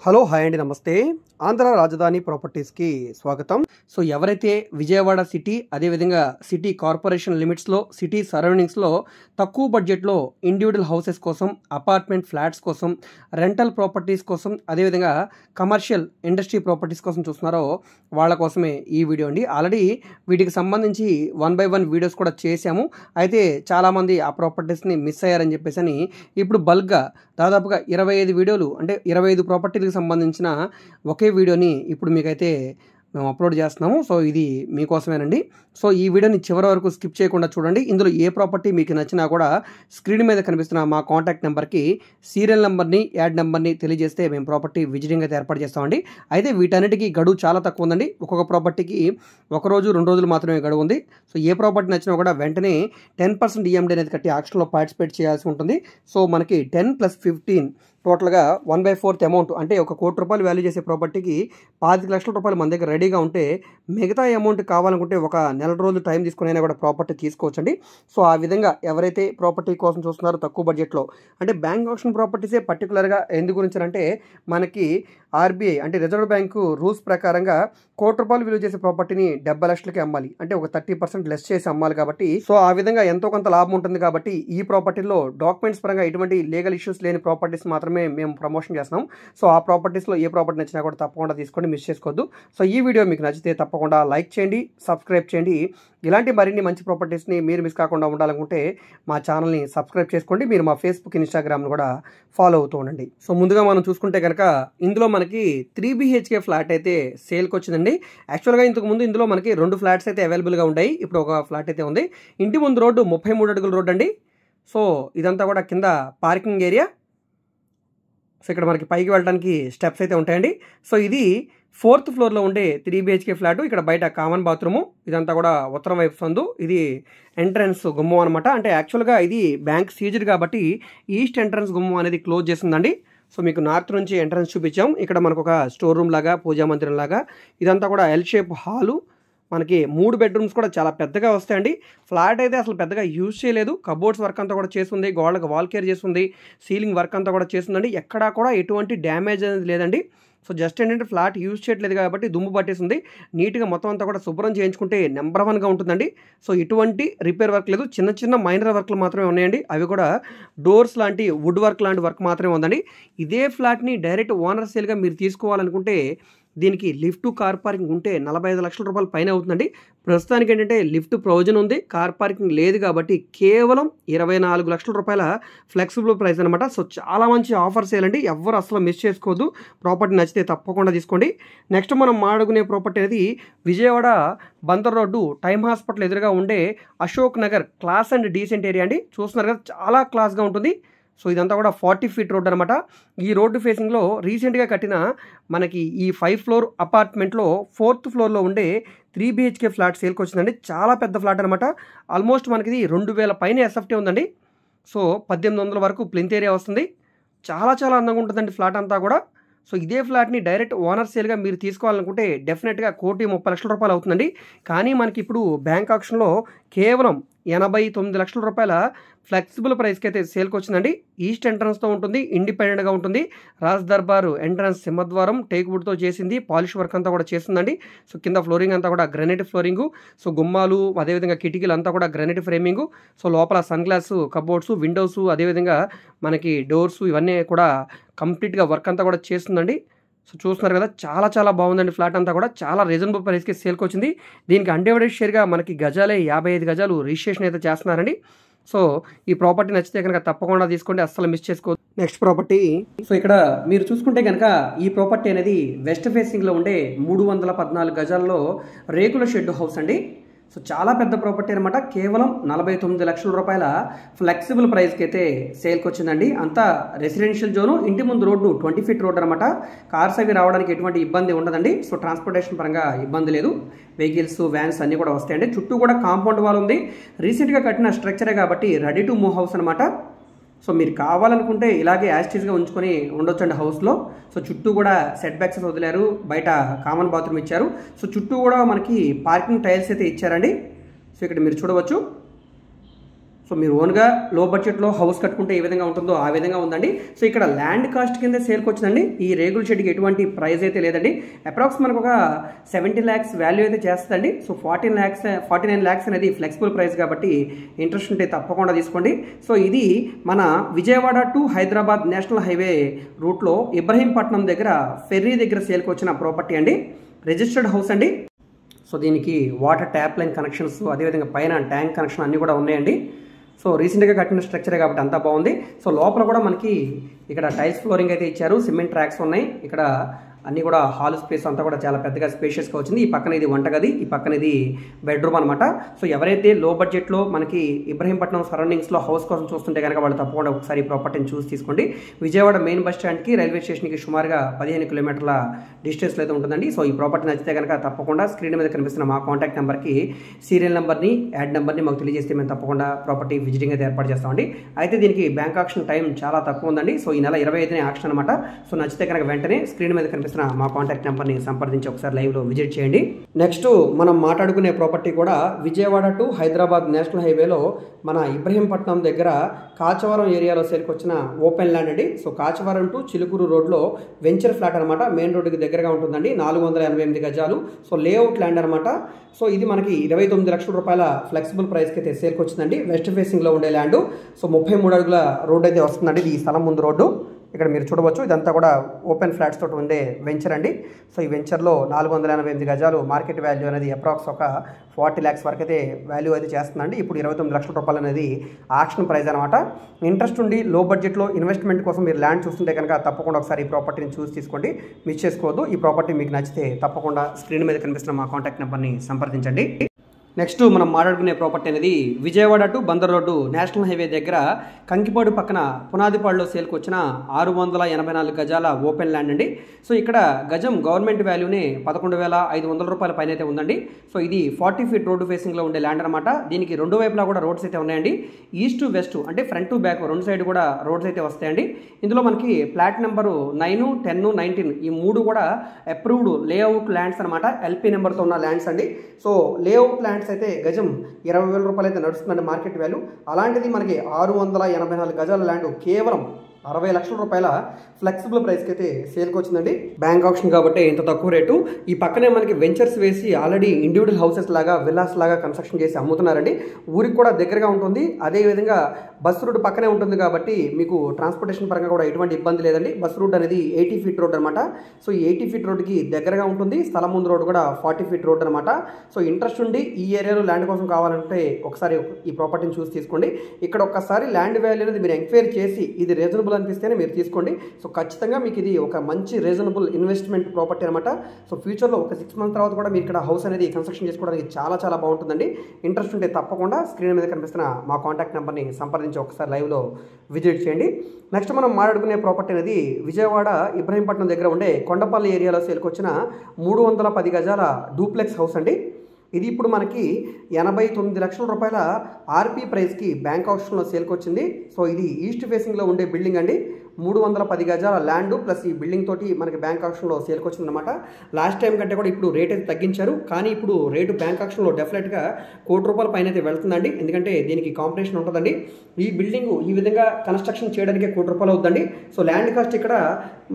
Hello hi అండి నమస్తే ఆంధ్ర రాజధాని ప్రాపర్టీస్కి స్వాగతం. సో ఎవరైతే విజయవాడ సిటీ అదేవిధంగా సిటీ కార్పొరేషన్ లిమిట్స్లో సిటీ సరౌండింగ్స్లో తక్కువ బడ్జెట్లో ఇండివిజువల్ హౌసెస్ కోసం అపార్ట్మెంట్ ఫ్లాట్స్ కోసం రెంటల్ ప్రాపర్టీస్ కోసం అదేవిధంగా కమర్షియల్ ఇండస్ట్రీ ప్రాపర్టీస్ కోసం చూస్తున్నారో వాళ్ళ కోసమే ఈ వీడియో అండి. ఆల్రెడీ వీటికి సంబంధించి 1 by 1 వీడియోస్ కూడా చేశాము. అయితే చాలామంది ఆ ప్రాపర్టీస్ని మిస్ అయ్యారని చెప్పేసి అని ఇప్పుడు బల్క్గా దాదాపుగా 25 వీడియోలు అంటే 25 ప్రాపర్టీలకు సంబంధించిన ఒకే వీడియోని ఇప్పుడు మీకైతే మేము అప్లోడ్ చేస్తున్నాము. సో ఇది మీకోసమేనండి. సో ఈ వీడియోని చివరి వరకు స్కిప్ చేయకుండా చూడండి. ఇందులో ఏ ప్రాపర్టీ మీకు నచ్చినా కూడా స్క్రీన్ మీద కనిపిస్తున్న మా కాంటాక్ట్ నెంబర్కి సీరియల్ నెంబర్ని యాడ్ నెంబర్ని తెలియజేస్తే మేము ప్రాపర్టీ విజిటింగ్ అయితే ఏర్పాటు చేస్తామండి. అయితే వీటన్నిటికీ గడువు చాలా తక్కువ ఉందండి. ఒక్కొక్క ప్రాపర్టీకి 1 రోజు 2 రోజులు మాత్రమే గడువు ఉంది. సో ఏ ప్రాపర్టీ నచ్చినా కూడా వెంటనే 10% ఈఎండి అనేది కట్టి ఆక్షన్లో పార్టిసిపేట్ చేయాల్సి ఉంటుంది. సో మనకి 10 + 15 టోటల్గా 1/4 అమౌంట్ అంటే 1 కోటి రూపాయలు వాల్యూ చేసే ప్రాపర్టీకి 25 లక్షల రూపాయలు మన దగ్గర రెడీగా ఉంటే మిగతా అమౌంట్ కావాలనుకుంటే ఒక నెల రోజులు టైం తీసుకుని అయినా కూడా ప్రాపర్టీ తీసుకోవచ్చండి. సో ఆ విధంగా ఎవరైతే ప్రాపర్టీ కోసం చూస్తున్నారో తక్కువ బడ్జెట్లో అంటే బ్యాంక్ ఆప్షన్ ప్రాపర్టీసే పర్టికులర్గా ఎందు గురించి అంటే మనకి ఆర్బీఐ అంటే రిజర్వ్ బ్యాంకు రూల్స్ ప్రకారంగా 1 కోటి రూపాయలు విలువ చేసే ప్రాపర్టీని 70 లక్షలకి అమ్మాలి. అంటే ఒక 30% లెస్ చేసి అమ్మాలి కాబట్టి సో ఆ విధంగా ఎంతో కొంత లాభం ఉంటుంది. కాబట్టి ఈ ప్రాపర్టీలో డాక్యుమెంట్స్ పరంగా ఎటువంటి లీగల్ ఇష్యూస్ లేని ప్రాపర్టీస్ మాత్రమే మేము ప్రమోషన్ చేస్తున్నాం. సో ఆ ప్రాపర్టీస్లో ఏ ప్రాపర్టీ నచ్చినా కూడా తప్పకుండా తీసుకోండి, మిస్ చేసుకోవద్దు. సో ఈ వీడియో మీకు నచ్చితే తప్పకుండా లైక్ చేయండి, సబ్స్క్రైబ్ చేయండి. ఇలాంటి మరిన్ని మంచి ప్రాపర్టీస్ని మీరు మిస్ కాకుండా ఉండాలనుకుంటే మా ఛానల్ని సబ్స్క్రైబ్ చేసుకోండి. మీరు మా ఫేస్బుక్ ఇన్స్టాగ్రామ్ను కూడా ఫాలో అవుతూ ఉండండి. సో ముందుగా మనం చూసుకుంటే కనుక ఇందులో మనకి 3 BHK ఫ్లాట్ అయితే సేల్కి వచ్చిందండి. యాక్చువల్గా ఇంతకుముందు ఇందులో మనకి 2 ఫ్లాట్స్ అయితే అవైలబుల్గా ఉన్నాయి. ఇప్పుడు ఒక ఫ్లాట్ అయితే ఉంది. ఇంటి ముందు రోడ్డు 33 అడుగుల రోడ్డు అండి. సో ఇదంతా కూడా కింద పార్కింగ్ ఏరియా. సో ఇక్కడ మనకి పైకి వెళ్ళడానికి స్టెప్స్ అయితే ఉంటాయండి. సో ఇది 4th ఫ్లోర్లో ఉండే 3 BHK ఫ్లాటు. ఇక్కడ బయట కామన్ బాత్రూము, ఇదంతా కూడా ఉత్తరం వైపు సందు. ఇది ఎంట్రన్స్ గుమ్మం అనమాట. అంటే యాక్చువల్గా ఇది బ్యాంక్ సీజ్డ్ కాబట్టి ఈస్ట్ ఎంట్రన్స్ గుమ్మం అనేది క్లోజ్ చేసిందండి. సో మీకు నార్త్ నుంచి ఎంట్రన్స్ చూపించాం. ఇక్కడ మనకు ఒక స్టోర్ రూమ్ లాగా పూజా మందిరం లాగా ఇదంతా కూడా ఎల్ షేప్ హాలు. మనకి 3 బెడ్రూమ్స్ కూడా చాలా పెద్దగా వస్తాయండి. ఫ్లాట్ అయితే అసలు పెద్దగా యూజ్ చేయలేదు. కబోర్డ్స్ వర్క్ అంతా కూడా చేస్తుంది, గోడలకు వాల్ కేర్ చేస్తుంది, సీలింగ్ వర్క్ అంతా కూడా చేస్తుందండి. ఎక్కడా కూడా ఎటువంటి డ్యామేజ్ అనేది లేదండి. సో జస్ట్ ఏంటంటే ఫ్లాట్ యూజ్ చేయట్లేదు కాబట్టి దుమ్ము పట్టేసింది. నీట్గా మొత్తం అంతా కూడా శుభ్రం చేయించుకుంటే నెంబర్ 1గా ఉంటుందండి. సో ఎటువంటి రిపేర్ వర్క్ లేదు, చిన్న చిన్న మైనర్ వర్క్లు మాత్రమే ఉన్నాయండి. అవి కూడా డోర్స్ లాంటి వుడ్ వర్క్ లాంటి వర్క్ మాత్రమే ఉందండి. ఇదే ఫ్లాట్ని డైరెక్ట్ ఓనర్ సేల్గా మీరు తీసుకోవాలనుకుంటే దీనికి లిఫ్ట్ కార్ పార్కింగ్ ఉంటే 45 లక్షల రూపాయల పైన అవుతుందండి. ప్రస్తుతానికి ఏంటంటే లిఫ్ట్ ప్రొవిజన్ ఉంది, కార్ పార్కింగ్ లేదు కాబట్టి కేవలం 24 లక్షల రూపాయల ఫ్లెక్సిబుల్ ప్రైస్ అనమాట. సో చాలా మంచి ఆఫర్ సేల్ అండి. ఎవరు అసలు మిస్ చేసుకోవద్దు. ప్రాపర్టీ నచ్చితే తప్పకుండా తీసుకోండి. నెక్స్ట్ మనం మాట్లాడుకునే ప్రాపర్టీ అనేది Vijayawada Bandar road time hospital ఎదురుగా ఉండే Ashok Nagar class and decent area అండి. చూస్తున్నారు కదా, చాలా క్లాస్గా ఉంటుంది. సో ఇదంతా కూడా 40 ఫీట్ రోడ్ అనమాట. ఈ రోడ్డు ఫేసింగ్లో రీసెంట్గా కట్టిన మనకి ఈ 5 ఫ్లోర్ అపార్ట్మెంట్లో 4th ఫ్లోర్లో ఉండే 3 BHK ఫ్లాట్ సేల్కి వచ్చిందండి. చాలా పెద్ద ఫ్లాట్ అనమాట. ఆల్మోస్ట్ మనకి 2000 పైన ఎస్ఎఫ్టీ ఉందండి. సో 1800 వరకు ప్లింత్ ఏరియా వస్తుంది. చాలా చాలా అందంగా ఉంటుందండి ఫ్లాట్ అంతా కూడా. సో ఇదే ఫ్లాట్ని డైరెక్ట్ ఓనర్ సేల్గా మీరు తీసుకోవాలనుకుంటే డెఫినెట్గా 1,30 లక్షల రూపాయలు అవుతుందండి. కానీ మనకి ఇప్పుడు బ్యాంక్ ఆప్షన్లో కేవలం 89 లక్షల రూపాయల ఫ్లెక్సిబుల్ ప్రైస్కి అయితే సేల్కి వచ్చిందండి. ఈస్ట్ ఎంట్రన్స్తో ఉంటుంది, ఇండిపెండెంట్గా ఉంటుంది. రాజ్ దర్బార్ ఎంట్రన్స్ సింహద్వారం టేక్వుడ్తో చేసింది, పాలిష్ వర్క్ అంతా కూడా చేస్తుందండి. సో కింద ఫ్లోరింగ్ అంతా కూడా గ్రానైట్ ఫ్లోరింగు. సో గుమ్మాలు అదేవిధంగా కిటికీలు అంతా కూడా గ్రానైట్ ఫ్రేమింగు. సో లోపల సన్ గ్లాస్ కబోర్డ్స్, విండోస్ అదేవిధంగా మనకి డోర్స్ ఇవన్నీ కూడా కంప్లీట్గా వర్క్ అంతా కూడా చేస్తుందండి. సో చూస్తున్నారు కదా, చాలా చాలా బాగుందండి ఫ్లాట్ అంతా కూడా. చాలా రీజనబుల్ ప్రైస్కి సేల్కి వచ్చింది. దీనికి అన్డివైడెడ్ షేర్గా మనకి గజాలే 55 గజాలు రిజిస్ట్రేషన్ అయితే చేస్తున్నారండి. సో ఈ ప్రాపర్టీ నచ్చితే కనుక తప్పకుండా తీసుకోండి, అస్సలు మిస్ చేసుకోవద్దు. నెక్స్ట్ ప్రాపర్టీ, సో ఇక్కడ మీరు చూసుకుంటే కనుక ఈ ప్రాపర్టీ అనేది వెస్ట్ ఫేసింగ్లో ఉండే 314 గజాల్లో రేకుల షెడ్ హౌస్ అండి. సో చాలా పెద్ద ప్రాపర్టీ అనమాట. కేవలం 49 లక్షల రూపాయల ఫ్లెక్సిబుల్ ప్రైస్కి అయితే సేల్కి వచ్చిందండి. అంతా రెసిడెన్షియల్ జోను, ఇంటి ముందు రోడ్డు 20 ఫీట్ రోడ్ అనమాట. కార్స్ అవి రావడానికి ఎటువంటి ఇబ్బంది ఉండదండి. సో ట్రాన్స్పోర్టేషన్ పరంగా ఇబ్బంది లేదు, వెహికల్స్ వ్యాన్స్ అన్నీ కూడా వస్తాయండి. చుట్టూ కూడా కాంపౌండ్ వాల్ ఉంది. రీసెంట్గా కట్టిన స్ట్రక్చరే కాబట్టి రెడీ టు మూవ్ హౌస్ అనమాట. సో మీరు కావాలనుకుంటే ఇలాగే యాస్టీస్గా ఉంచుకొని ఉండొచ్చండి హౌస్లో. సో చుట్టూ కూడా సెట్ బ్యాక్స్ వదిలారు, బయట కామన్ బాత్రూమ్ ఇచ్చారు. సో చుట్టూ కూడా మనకి పార్కింగ్ టైల్స్ అయితే ఇచ్చారండి. సో ఇక్కడ మీరు చూడవచ్చు. సో మీరు ఓన్గా లో బడ్జెట్లో హౌస్ కట్టుకుంటే ఏ విధంగా ఉంటుందో ఆ విధంగా ఉందండి. సో ఇక్కడ ల్యాండ్ కాస్ట్ కింద సేల్కి వచ్చిందండి. ఈ రేగుల షెడ్కి ఎటువంటి ప్రైస్ అయితే లేదండి. అప్రాక్స్ మనకు ఒక 70 lakhs వాల్యూ అయితే చేస్తుందండి. సో 49 lakhs అనేది ఫ్లెక్సిబుల్ ప్రైస్ కాబట్టి ఇంట్రెస్ట్ ఉంటే తప్పకుండా తీసుకోండి. సో ఇది మన Vijayawada to Hyderabad national highway రూట్లో ఇబ్రహీంపట్నం దగ్గర ఫెర్రీ దగ్గర సేల్కి వచ్చిన ప్రాపర్టీ అండి. రిజిస్టర్డ్ హౌస్ అండి. సో దీనికి వాటర్ ట్యాప్ లైన్ కనెక్షన్స్, అదేవిధంగా పైన ట్యాంక్ కనెక్షన్ అన్నీ కూడా ఉన్నాయండి. సో రీసెంట్గా కట్టిన స్ట్రక్చరే కాబట్టి అంతా బాగుంది. సో లోపల కూడా మనకి ఇక్కడ టైల్స్ ఫ్లోరింగ్ అయితే ఇచ్చారు, సిమెంట్ ట్రాక్స్ ఉన్నాయి. ఇక్కడ అన్నీ కూడా హాల్ స్పేస్ అంతా కూడా చాలా పెద్దగా స్పేషియస్గా వచ్చింది. ఈ పక్కన ఇది వంటగది, ఈ పక్కన ఇది బెడ్రూమ్ అనమాట. సో ఎవరైతే లో బడ్జెట్లో మనకి ఇబ్రహీంపట్నం సరౌండింగ్స్లో హౌస్ కోసం చూస్తుంటే కనుక వాళ్ళు తప్పకుండా ఒకసారి ఈ ప్రాపర్టీని చూసి తీసుకోండి. విజయవాడ మెయిన్ బస్ స్టాండ్కి రైల్వే స్టేషన్కి సుమారుగా 15 కిలోమీటర్ల డిస్టెన్స్లో అయితే ఉంటుందండి. సో ఈ ప్రాపర్టీ నచ్చితే కనుక తప్పకుండా స్క్రీన్ మీద కనిపిస్తున్న మా కాంటాక్ట్ నెంబర్కి సీరియల్ నెంబర్ని, యాడ్ నెంబర్ని మాకు తెలియజేస్తే మేము తప్పకుండా ప్రాపర్టీ విజిటింగ్ అయితే ఏర్పాటు చేస్తామండి. అయితే దీనికి బ్యాంక్ ఆక్షన్ టైం చాలా తక్కువ ఉందండి. సో ఈ నెల 25నే ఆక్షన్ అనమాట. సో నచ్చితే కనుక వెంటనే స్క్రీన్ మీద కనిపిస్తున్న మా కాంటాక్ట్ నెంబర్ని సంప్రదించి ఒకసారి లైవ్లో విజిట్ చేయండి. నెక్స్ట్ మనం మాట్లాడుకునే ప్రాపర్టీ కూడా విజయవాడ టు హైదరాబాద్ నేషనల్ హైవేలో మన ఇబ్రహీంపట్నం దగ్గర కాచవరం ఏరియాలో సేల్కి వచ్చిన ఓపెన్ ల్యాండ్ అండి. సో కాచవరం టు చిలుకూరు రోడ్లో వెంచర్ ఫ్లాట్ అనమాట. మెయిన్ రోడ్డుకి దగ్గరగా ఉంటుందండి. 488 గజాలు. సో లేఅవుట్ ల్యాండ్ అనమాట. సో ఇది మనకి 29 లక్షల రూపాయల ఫ్లెక్సిబుల్ ప్రైస్కి అయితే సేల్కి వచ్చిందండి. వెస్ట్ ఫేసింగ్లో ఉండే ల్యాండ్. సో 33 అడుగుల రోడ్ అయితే వస్తుందండి. ఇది ఈ స్థలం ముందు రోడ్డు. ఇక్కడ మీరు చూడవచ్చు, ఇదంతా కూడా ఓపెన్ ఫ్లాట్స్ తోటి ఉండే వెంచర్ అండి. సో ఈ వెంచర్లో 488 గజాలు మార్కెట్ వాల్యూ అనేది అప్రాక్స్ ఒక 40 lakhs వరకు అయితే వాల్యూ అయితే చేస్తుందండి. ఇప్పుడు 29 లక్షల రూపాయలు అనేది ఆక్షన్ ప్రైస్ అనమాట. ఇంట్రెస్ట్ ఉండి లో బడ్జెట్లో ఇన్వెస్ట్మెంట్ కోసం మీరు ల్యాండ్ చూస్తుంటే కనుక తప్పకుండా ఒకసారి ఈ ప్రాపర్టీని చూసి తీసుకోండి, మిస్ చేసుకోవద్దు. ఈ ప్రాపర్టీ మీకు నచ్చితే తప్పకుండా స్క్రీన్ మీద కనిపిస్తున్న మా కాంటాక్ట్ నెంబర్ని సంప్రదించండి. నెక్స్ట్ మనం మాట్లాడుకునే ప్రాపర్టీ అనేది Vijayawada to Bandar road national highway దగ్గర కంకిపాడు పక్కన పునాదిపాడులో సేల్కి వచ్చిన 684 గజాల ఓపెన్ ల్యాండ్ అండి. సో ఇక్కడ గజం గవర్నమెంట్ వాల్యూనే 11,500 రూపాయల పైన అయితే ఉందండి. సో ఇది 40 feet రోడ్డు ఫేసింగ్లో ఉండే ల్యాండ్ అనమాట. దీనికి రెండు వైపులా కూడా రోడ్స్ అయితే ఉన్నాయండి. ఈస్ట్ టు వెస్ట్ అంటే ఫ్రంట్ టు బ్యాక్ రెండు సైడ్ కూడా రోడ్స్ అయితే వస్తాయండి. ఇందులో మనకి ప్లాట్ నెంబరు 9, 10, 19 ఈ మూడు కూడా అప్రూవ్డ్ లేఅవుట్ ల్యాండ్స్ అనమాట. ఎల్పీ నెంబర్తో ఉన్న ల్యాండ్స్ అండి. సో లేఅవుట్ ల్యాండ్స్ అయితే గజం 20,000 రూపాయలు అయితే నడుస్తుందండి మార్కెట్ వాల్యూ. అలాంటిది మనకి 684 గజాల ల్యాండ్ కేవలం 60 లక్షల రూపాయల ఫ్లెక్సిబుల్ ప్రైస్కి అయితే సేల్కి వచ్చిందండి. బ్యాంక్ ఆప్షన్ కాబట్టి ఇంత తక్కువ రేటు. ఈ పక్కనే మనకి వెంచర్స్ వేసి ఆల్రెడీ ఇండివిజువల్ హౌసెస్ లాగా విల్లాస్ లాగా కన్స్ట్రక్షన్ చేసి అమ్ముతున్నారండి. ఊరికి కూడా దగ్గరగా ఉంటుంది. అదేవిధంగా బస్ రూట్ పక్కనే ఉంటుంది కాబట్టి మీకు ట్రాన్స్పోర్టేషన్ పరంగా కూడా ఎటువంటి ఇబ్బంది లేదండి. బస్ రూట్ అనేది 80 feet రోడ్ అనమాట. సో ఈ 80 feet రోడ్కి దగ్గరగా ఉంటుంది. స్థలం ముందు రోడ్ కూడా 40 feet రోడ్ అనమాట. సో ఇంట్రెస్ట్ ఉండి ఈ ఏరియాలో ల్యాండ్ కోసం కావాలంటే ఒకసారి ఈ ప్రాపర్టీని చూసి తీసుకోండి. ఇక్కడ ఒక్కసారి ల్యాండ్ వాల్యూ అనేది మీరు ఎంక్వైరీ చేసి ఇది రీజనబుల్ అనిపిస్తేనే మీరు తీసుకోండి. సో ఖచ్చితంగా మీకు ఇది ఒక మంచి రీజనబుల్ ఇన్వెస్ట్మెంట్ ప్రాపర్టీ అనమాట. సో ఫ్యూచర్లో ఒక 6 months తర్వాత కూడా మీరు ఇక్కడ హౌస్ అనేది కన్స్ట్రక్షన్ చేసుకోవడానికి చాలా చాలా బాగుంటుందండి. ఇంట్రెస్ట్ ఉంటే తప్పకుండా స్క్రీన్ మీద కనిపిస్తున్న మా కాంటాక్ట్ నెంబర్ని సంప్రదించి ఒకసారి లైవ్లో విజిట్ చేయండి. నెక్స్ట్ మనం మాట్లాడుకునే ప్రాపర్టీ అనేది విజయవాడ ఇబ్రహీంపట్నం దగ్గర ఉండే కొండపల్లి ఏరియాలో సేల్కి వచ్చిన 310 గజాల డూప్లెక్స్ హౌస్ అండి. ఇది ఇప్పుడు మనకి 89 లక్షల రూపాయల ఆర్పీ ప్రైస్కి బ్యాంక్ ఆప్షన్లో సేల్కి వచ్చింది. సో ఇది ఈస్ట్ ఫేసింగ్లో ఉండే బిల్డింగ్ అండి. 310 గజాల ల్యాండ్ ప్లస్ ఈ బిల్డింగ్ తోటి మనకి బ్యాంక్ ఆప్షన్లో సేల్కి వచ్చింది అనమాట. లాస్ట్ టైం కంటే కూడా ఇప్పుడు రేట్ అయితే తగ్గించారు. కానీ ఇప్పుడు రేటు బ్యాంక్ ఆప్షన్లో డెఫినెట్గా ₹1,00,00,000 పైన అయితే వెళ్తుందండి. ఎందుకంటే దీనికి కాంపిటీషన్ ఉంటుందండి. ఈ బిల్డింగ్ ఈ విధంగా కన్స్ట్రక్షన్ చేయడానికి ₹1,00,00,000 అవుతుందండి. సో ల్యాండ్ కాస్ట్ ఇక్కడ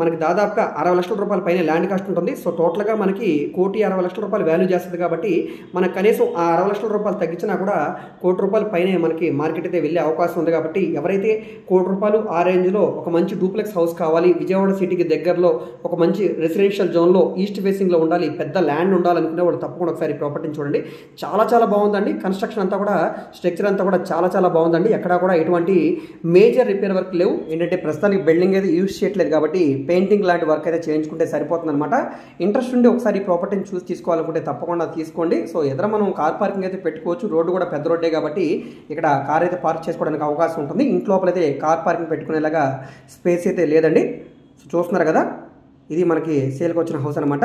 మనకి దాదాపుగా ₹60 లక్షల పైన ల్యాండ్ కాస్ట్ ఉంటుంది. సో టోటల్గా మనకి ₹1,60,00,000 వాల్యూ చేస్తుంది కాబట్టి మనకు కనీసం ఆ ₹60 లక్షల తగ్గించినా కూడా ₹1,00,00,000 పైనే మనకి మార్కెట్ అయితే వెళ్ళే అవకాశం ఉంది. కాబట్టి ఎవరైతే ₹1,00,00,000 ఆ రేంజ్లో ఒక మంచి డూప్లెక్స్ హౌస్ కావాలి, విజయవాడ సిటీకి దగ్గరలో ఒక మంచి రెసిడెన్షియల్ జోన్లో ఈస్ట్ ఫేసింగ్లో ఉండాలి, పెద్ద ల్యాండ్ ఉండాలనుకునే వాళ్ళు తప్పకుండా ఒకసారి ప్రాపర్టీని చూడండి. చాలా చాలా బాగుందండి. కన్స్ట్రక్షన్ అంతా కూడా స్ట్రక్చర్ అంతా కూడా చాలా చాలా బాగుందండి. ఎక్కడా కూడా ఎటువంటి మేజర్ రిపేర్ వర్క్ లేవు. ఏంటంటే ప్రస్తుతానికి బిల్డింగ్ అయితే యూజ్ చేయట్లేదు కాబట్టి పెయింటింగ్ లాంటి వర్క్ అయితే చేయించుకుంటే సరిపోతుంది అనమాట. ఇంట్రెస్ట్ ఉండి ఒకసారి ప్రాపర్టీని చూసి తీసుకోవాలనుకుంటే తప్పకుండా తీసుకోండి. సో ఎదుర మనం కార్ పార్కింగ్ అయితే పెట్టుకోవచ్చు. రోడ్డు కూడా పెద్ద రోడ్డే కాబట్టి ఇక్కడ కార్ అయితే పార్క్ చేసుకోవడానికి అవకాశం ఉంటుంది. ఇంట్లోపలైతే కార్ పార్కింగ్ పెట్టుకునేలాగా స్పేస్ అయితే లేదండి. సో చూస్తున్నారు కదా, ఇది మనకి సేల్కి వచ్చిన హౌస్ అనమాట.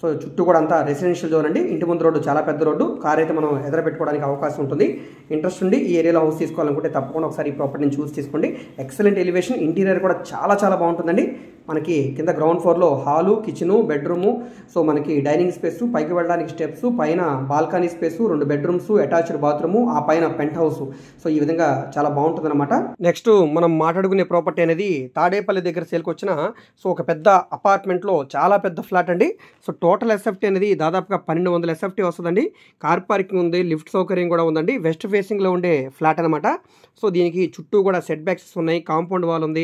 సో చుట్టూ కూడా అంతా రెసిడెన్షియల్ జోన్ అండి. ఇంటి ముందు రోడ్డు చాలా పెద్ద రోడ్డు, కార్ అయితే మనం ఎదురు పెట్టుకోవడానికి అవకాశం ఉంటుంది. ఇంట్రెస్ట్ ఉండి ఈ ఏరియాలో హౌస్ తీసుకోవాలనుకుంటే తప్పకుండా ఒకసారి ఈ ప్రాపర్టీని చూసి తీసుకోండి. ఎక్సలెంట్ ఎలివేషన్, ఇంటీరియర్ కూడా చాలా చాలా బాగుంటుందండి. మనకి కింద గ్రౌండ్ ఫ్లోర్లో హాలు, కిచెను, బెడ్రూము, సో మనకి డైనింగ్ స్పేస్, పైకి వెళ్ళడానికి స్టెప్స్, పైన balcony space, 2 bedrooms, attached bathroom, ఆ పైన పెంట్ హౌస్. సో ఈ విధంగా చాలా బాగుంటుంది అనమాట. నెక్స్ట్ మనం మాట్లాడుకునే ప్రాపర్టీ అనేది తాడేపల్లి దగ్గర సేల్కి వచ్చిన సో ఒక పెద్ద అపార్ట్మెంట్లో చాలా పెద్ద ఫ్లాట్ అండి. సో టోటల్ ఎస్ఎఫ్టీ అనేది దాదాపుగా 1200 ఎస్ఎఫ్టీ వస్తుందండి. కార్ పార్కింగ్ ఉంది, లిఫ్ట్ సౌకర్యం కూడా ఉందండి. వెస్ట్ ఫేసింగ్లో ఉండే ఫ్లాట్ అనమాట. సో దీనికి చుట్టూ కూడా సెట్ బ్యాక్స్ ఉన్నాయి, కాంపౌండ్ వాల్ ఉంది,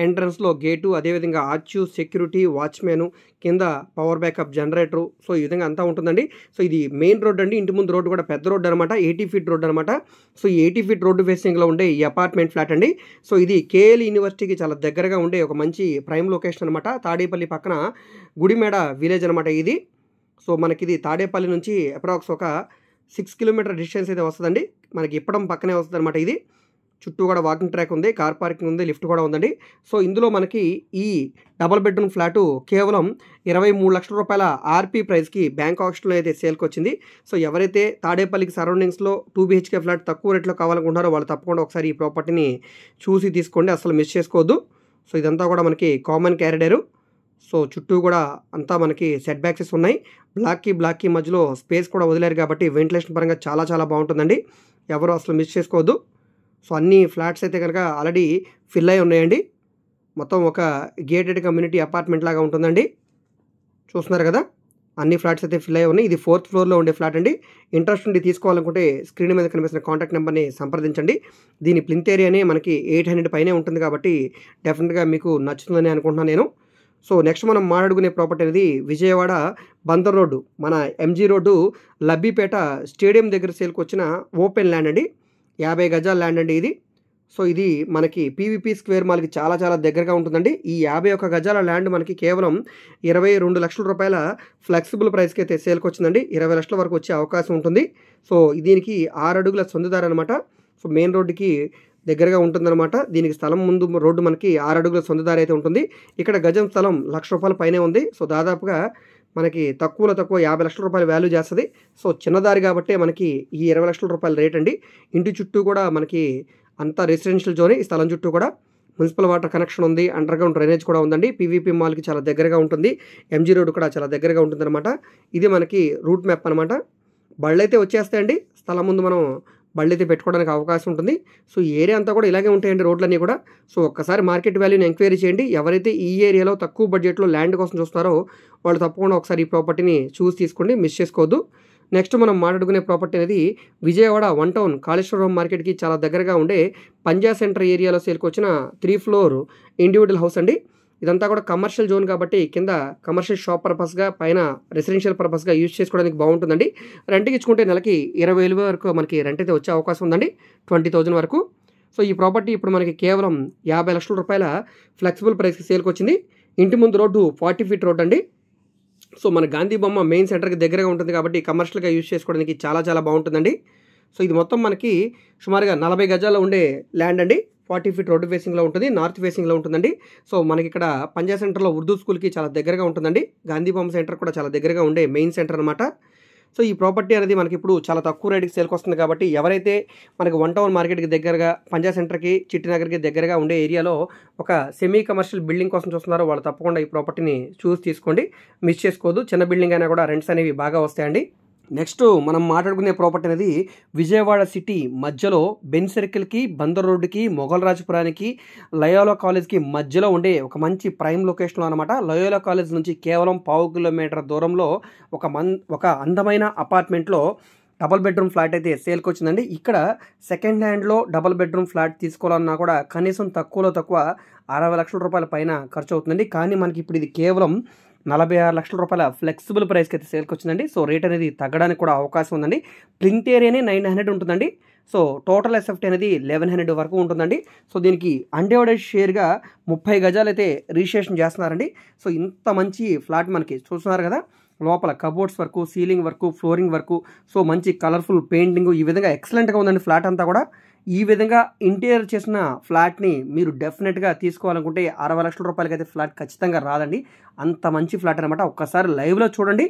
ఎంట్రన్స్లో గేటు, అదేవిధంగా ఆర్చ్, సెక్యూరిటీ, వాచ్మెన్, కింద పవర్ బ్యాకప్ జనరేటరు. సో ఈ విధంగా అంతా ఉంటుందండి. సో ఇది మెయిన్ రోడ్ అండి. ఇంటి ముందు రోడ్డు కూడా పెద్ద రోడ్డు అనమాట, 80 ఫీట్ రోడ్డు అనమాట. సో ఈ 80 ఫీట్ రోడ్డు ఫేసింగ్లో ఉండే ఈ అపార్ట్మెంట్ ఫ్లాట్ అండి. సో ఇది కేఎల్ యూనివర్సిటీకి చాలా దగ్గరగా ఉండే ఒక మంచి ప్రైమ్ లొకేషన్ అనమాట. తాడేపల్లి పక్కన గుడిమేడ విలేజ్ అనమాట ఇది. సో మనకి ఇది తాడేపల్లి నుంచి అప్రాక్స్ ఒక 6 కిలోమీటర్ డిస్టెన్స్ అయితే వస్తుందండి. మనకి ఇప్పడం పక్కనే వస్తుంది అనమాట ఇది. చుట్టూ కూడా వాకింగ్ ట్రాక్ ఉంది, కార్ పార్కింగ్ ఉంది, లిఫ్ట్ కూడా ఉందండి. సో ఇందులో మనకి ఈ డబుల్ బెడ్రూమ్ ఫ్లాటు కేవలం 23 లక్షల రూపాయల ఆర్పీ ప్రైస్కి బ్యాంక్ ఆక్షన్లో అయితే సేల్కి వచ్చింది. సో ఎవరైతే తాడేపల్లికి సరౌండింగ్స్లో 2 BHK ఫ్లాట్ తక్కువ రేట్లో కావాలనుకుంటున్నారో వాళ్ళు తప్పకుండా ఒకసారి ఈ ప్రాపర్టీని చూసి తీసుకోండి, అసలు మిస్ చేసుకోవద్దు. సో ఇదంతా కూడా మనకి కామన్ క్యారిడేరు. సో చుట్టూ కూడా అంతా మనకి సెట్ బ్యాక్సెస్ ఉన్నాయి. బ్లాక్కి మధ్యలో స్పేస్ కూడా వదిలేరు కాబట్టి వెంటిలేషన్ పరంగా చాలా చాలా బాగుంటుందండి. ఎవరు అసలు మిస్ చేసుకోవద్దు. సో అన్ని ఫ్లాట్స్ అయితే కనుక ఆల్రెడీ ఫిల్ అయి ఉన్నాయండి. మొత్తం ఒక గేటెడ్ కమ్యూనిటీ అపార్ట్మెంట్ లాగా ఉంటుందండి. చూస్తున్నారు కదా, అన్ని ఫ్లాట్స్ అయితే ఫిల్ అయి ఉన్నాయి. ఇది 4th ఫ్లోర్లో ఉండే ఫ్లాట్ అండి. ఇంట్రెస్ట్ ఉండి తీసుకోవాలనుకుంటే స్క్రీన్ మీద కనిపిస్తున్న కాంటాక్ట్ నెంబర్ని సంప్రదించండి. దీని ప్లింత్ ఏరియానే మనకి 800 పైనే ఉంటుంది కాబట్టి డెఫినెట్గా మీకు నచ్చుతుందని అనుకుంటున్నాను నేను. సో నెక్స్ట్ మనం మాట్లాడుకునే ప్రాపర్టీ అనేది విజయవాడ బందర్ రోడ్డు, మన ఎంజీ రోడ్డు, లబ్బిపేట స్టేడియం దగ్గర సేల్కి వచ్చిన ఓపెన్ ల్యాండ్ అండి. 50 గజాల ల్యాండ్ అండి ఇది. సో ఇది మనకి పీవీపీ స్క్వేర్ మాల్కి చాలా చాలా దగ్గరగా ఉంటుందండి. ఈ 51 గజాల ల్యాండ్ మనకి కేవలం 22 లక్షల రూపాయల ఫ్లెక్సిబుల్ ప్రైస్కి అయితే సేల్కి వచ్చిందండి. 20 లక్షల వరకు వచ్చే అవకాశం ఉంటుంది. సో దీనికి 6 అడుగుల సొందుదారు అనమాట. సో మెయిన్ రోడ్డుకి దగ్గరగా ఉంటుందన్నమాట. దీనికి స్థలం ముందు రోడ్డు మనకి 6 అడుగుల సొంతదారి అయితే ఉంటుంది. ఇక్కడ గజం స్థలం 1 లక్ష రూపాయల పైనే ఉంది. సో దాదాపుగా మనకి తక్కువలో తక్కువ 50 లక్షల రూపాయలు వాల్యూ చేస్తుంది. సో చిన్నదారి కాబట్టి మనకి ఈ 20 లక్షల రూపాయల రేట్ అండి. ఇంటి చుట్టూ కూడా మనకి అంతా రెసిడెన్షియల్ జోనే. ఈ స్థలం చుట్టూ కూడా మున్సిపల్ వాటర్ కనెక్షన్ ఉంది, అండర్గ్రౌండ్ డ్రైనేజ్ కూడా ఉందండి. పీవీపీ మాల్కి చాలా దగ్గరగా ఉంటుంది, ఎంజీ రోడ్డు కూడా చాలా దగ్గరగా ఉంటుందన్నమాట. ఇది మనకి రూట్ మ్యాప్ అనమాట. బళ్ళైతే వచ్చేస్తాయండి, స్థలం ముందు మనం బళ్ళైతే పెట్టుకోవడానికి అవకాశం ఉంటుంది. సో ఈ ఏరియా అంతా కూడా ఇలాగే ఉంటాయండి రోడ్లన్నీ కూడా. సో ఒక్కసారి మార్కెట్ వాల్యూని ఎంక్వైరీ చేయండి. ఎవరైతే ఈ ఏరియాలో తక్కువ బడ్జెట్లో ల్యాండ్ కోసం చూస్తున్నారో వాళ్ళు తప్పకుండా ఒకసారి ఈ ప్రాపర్టీని చూసి తీసుకోండి, మిస్ చేసుకోవద్దు. నెక్స్ట్ మనం మాట్లాడుకునే ప్రాపర్టీ అనేది విజయవాడ 1 టౌన్ కాళేశ్వరం మార్కెట్కి చాలా దగ్గరగా ఉండే పంజా సెంటర్ ఏరియాలో సేల్కి వచ్చిన 3 ఫ్లోర్ ఇండివిజువల్ హౌస్ అండి. ఇదంతా కూడా కమర్షియల్ జోన్ కాబట్టి కింద కమర్షియల్ షాప్ పర్పస్గా, పైన రెసిడెన్షియల్ పర్పస్గా యూజ్ చేసుకోవడానికి బాగుంటుందండి. రెంట్కి ఇచ్చుకుంటే నెలకి 20,000 వరకు మనకి రెంట్ అయితే వచ్చే అవకాశం ఉందండి, 20,000 వరకు. సో ఈ ప్రాపర్టీ ఇప్పుడు మనకి కేవలం 50 లక్షల రూపాయల ఫ్లెక్సిబుల్ ప్రైస్కి సేల్కి వచ్చింది. ఇంటి ముందు రోడ్డు 40 ఫీట్ రోడ్ అండి. సో మన గాంధీ బొమ్మ మెయిన్ సెంటర్కి దగ్గరగా ఉంటుంది కాబట్టి కమర్షియల్గా యూజ్ చేసుకోవడానికి చాలా చాలా బాగుంటుందండి. సో ఇది మొత్తం మనకి సుమారుగా 40 గజాల్లో ఉండే ల్యాండ్ అండి. 40 ఫీట్ రోడ్డు ఫేసింగ్లో ఉంటుంది, నార్త్ ఫేసింగ్లో ఉంటుందండి. సో మనకి ఇక్కడ పంజా సెంటర్లో ఉర్దూ స్కూల్కి చాలా దగ్గరగా ఉంటుందండి. గాంధీ బొమ్మ సెంటర్ కూడా చాలా దగ్గరగా ఉండే మెయిన్ సెంటర్ అనమాట. సో ఈ ప్రాపర్టీ అనేది మనకి ఇప్పుడు చాలా తక్కువ రేటుకి సేల్కి వస్తుంది కాబట్టి ఎవరైతే మనకి 1 టౌన్ మార్కెట్కి దగ్గరగా, పంజా సెంటర్కి, చిట్టినగర్కి దగ్గరగా ఉండే ఏరియాలో ఒక సెమీ కమర్షియల్ బిల్డింగ్ కోసం చూస్తున్నారో వాళ్ళు తప్పకుండా ఈ ప్రాపర్టీని చూసి తీసుకోండి, మిస్ చేసుకోవద్దు. చిన్న బిల్డింగ్ అయినా కూడా రెంట్స్ అనేవి బాగా వస్తాయండి. నెక్స్ట్ మనం మాట్లాడుకునే ప్రాపర్టీ అనేది విజయవాడ సిటీ మధ్యలో బెన్ సర్కిల్కి, బందర్ రోడ్డుకి, మొఘల్ రాజపురానికి, లయోలా కాలేజ్కి మధ్యలో ఉండే ఒక మంచి ప్రైమ్ లొకేషన్లో అనమాట. లయోలా కాలేజ్ నుంచి కేవలం 1/2 కిలోమీటర్ దూరంలో ఒక అందమైన అపార్ట్మెంట్లో డబుల్ బెడ్రూమ్ ఫ్లాట్ అయితే సేల్కి వచ్చిందండి. ఇక్కడ సెకండ్ హ్యాండ్లో డబుల్ బెడ్రూమ్ ఫ్లాట్ తీసుకోవాలన్నా కూడా కనీసం తక్కువలో తక్కువ 60 లక్షల రూపాయల పైన ఖర్చు అవుతుందండి. కానీ మనకి ఇప్పుడు ఇది కేవలం 46 లక్షల రూపాయల ఫ్లెక్సిబుల్ ప్రైస్కి అయితే సేల్కి వచ్చిందండి. సో రేట్ అనేది తగ్గడానికి కూడా అవకాశం ఉందండి. ప్లింత్ ఏరియానే 900 ఉంటుందండి. సో టోటల్ ఎస్ఎఫ్టీ అనేది 1100 వరకు ఉంటుందండి. సో దీనికి అన్డివైడెడ్ షేర్గా 30 గజాలు అయితే రిజిస్ట్రేషన్ చేస్తున్నారండి. సో ఇంత మంచి ఫ్లాట్ మనకి చూస్తున్నారు కదా, లోపల cupboards work, ceiling work, flooring work, so మంచి కలర్ఫుల్ పెయింటింగ్, ఈ విధంగా ఎక్సలెంట్గా ఉందండి ఫ్లాట్ అంతా కూడా. ఈ విధంగా ఇంటీరియర్ చేసిన ఫ్లాట్ని మీరు డెఫినెట్గా తీసుకోవాలనుకుంటే 60 లక్షల రూపాయలకి అయితే ఫ్లాట్ ఖచ్చితంగా రాదండి. అంత మంచి ఫ్లాట్ అనమాట. ఒక్కసారి లైవ్లో చూడండి,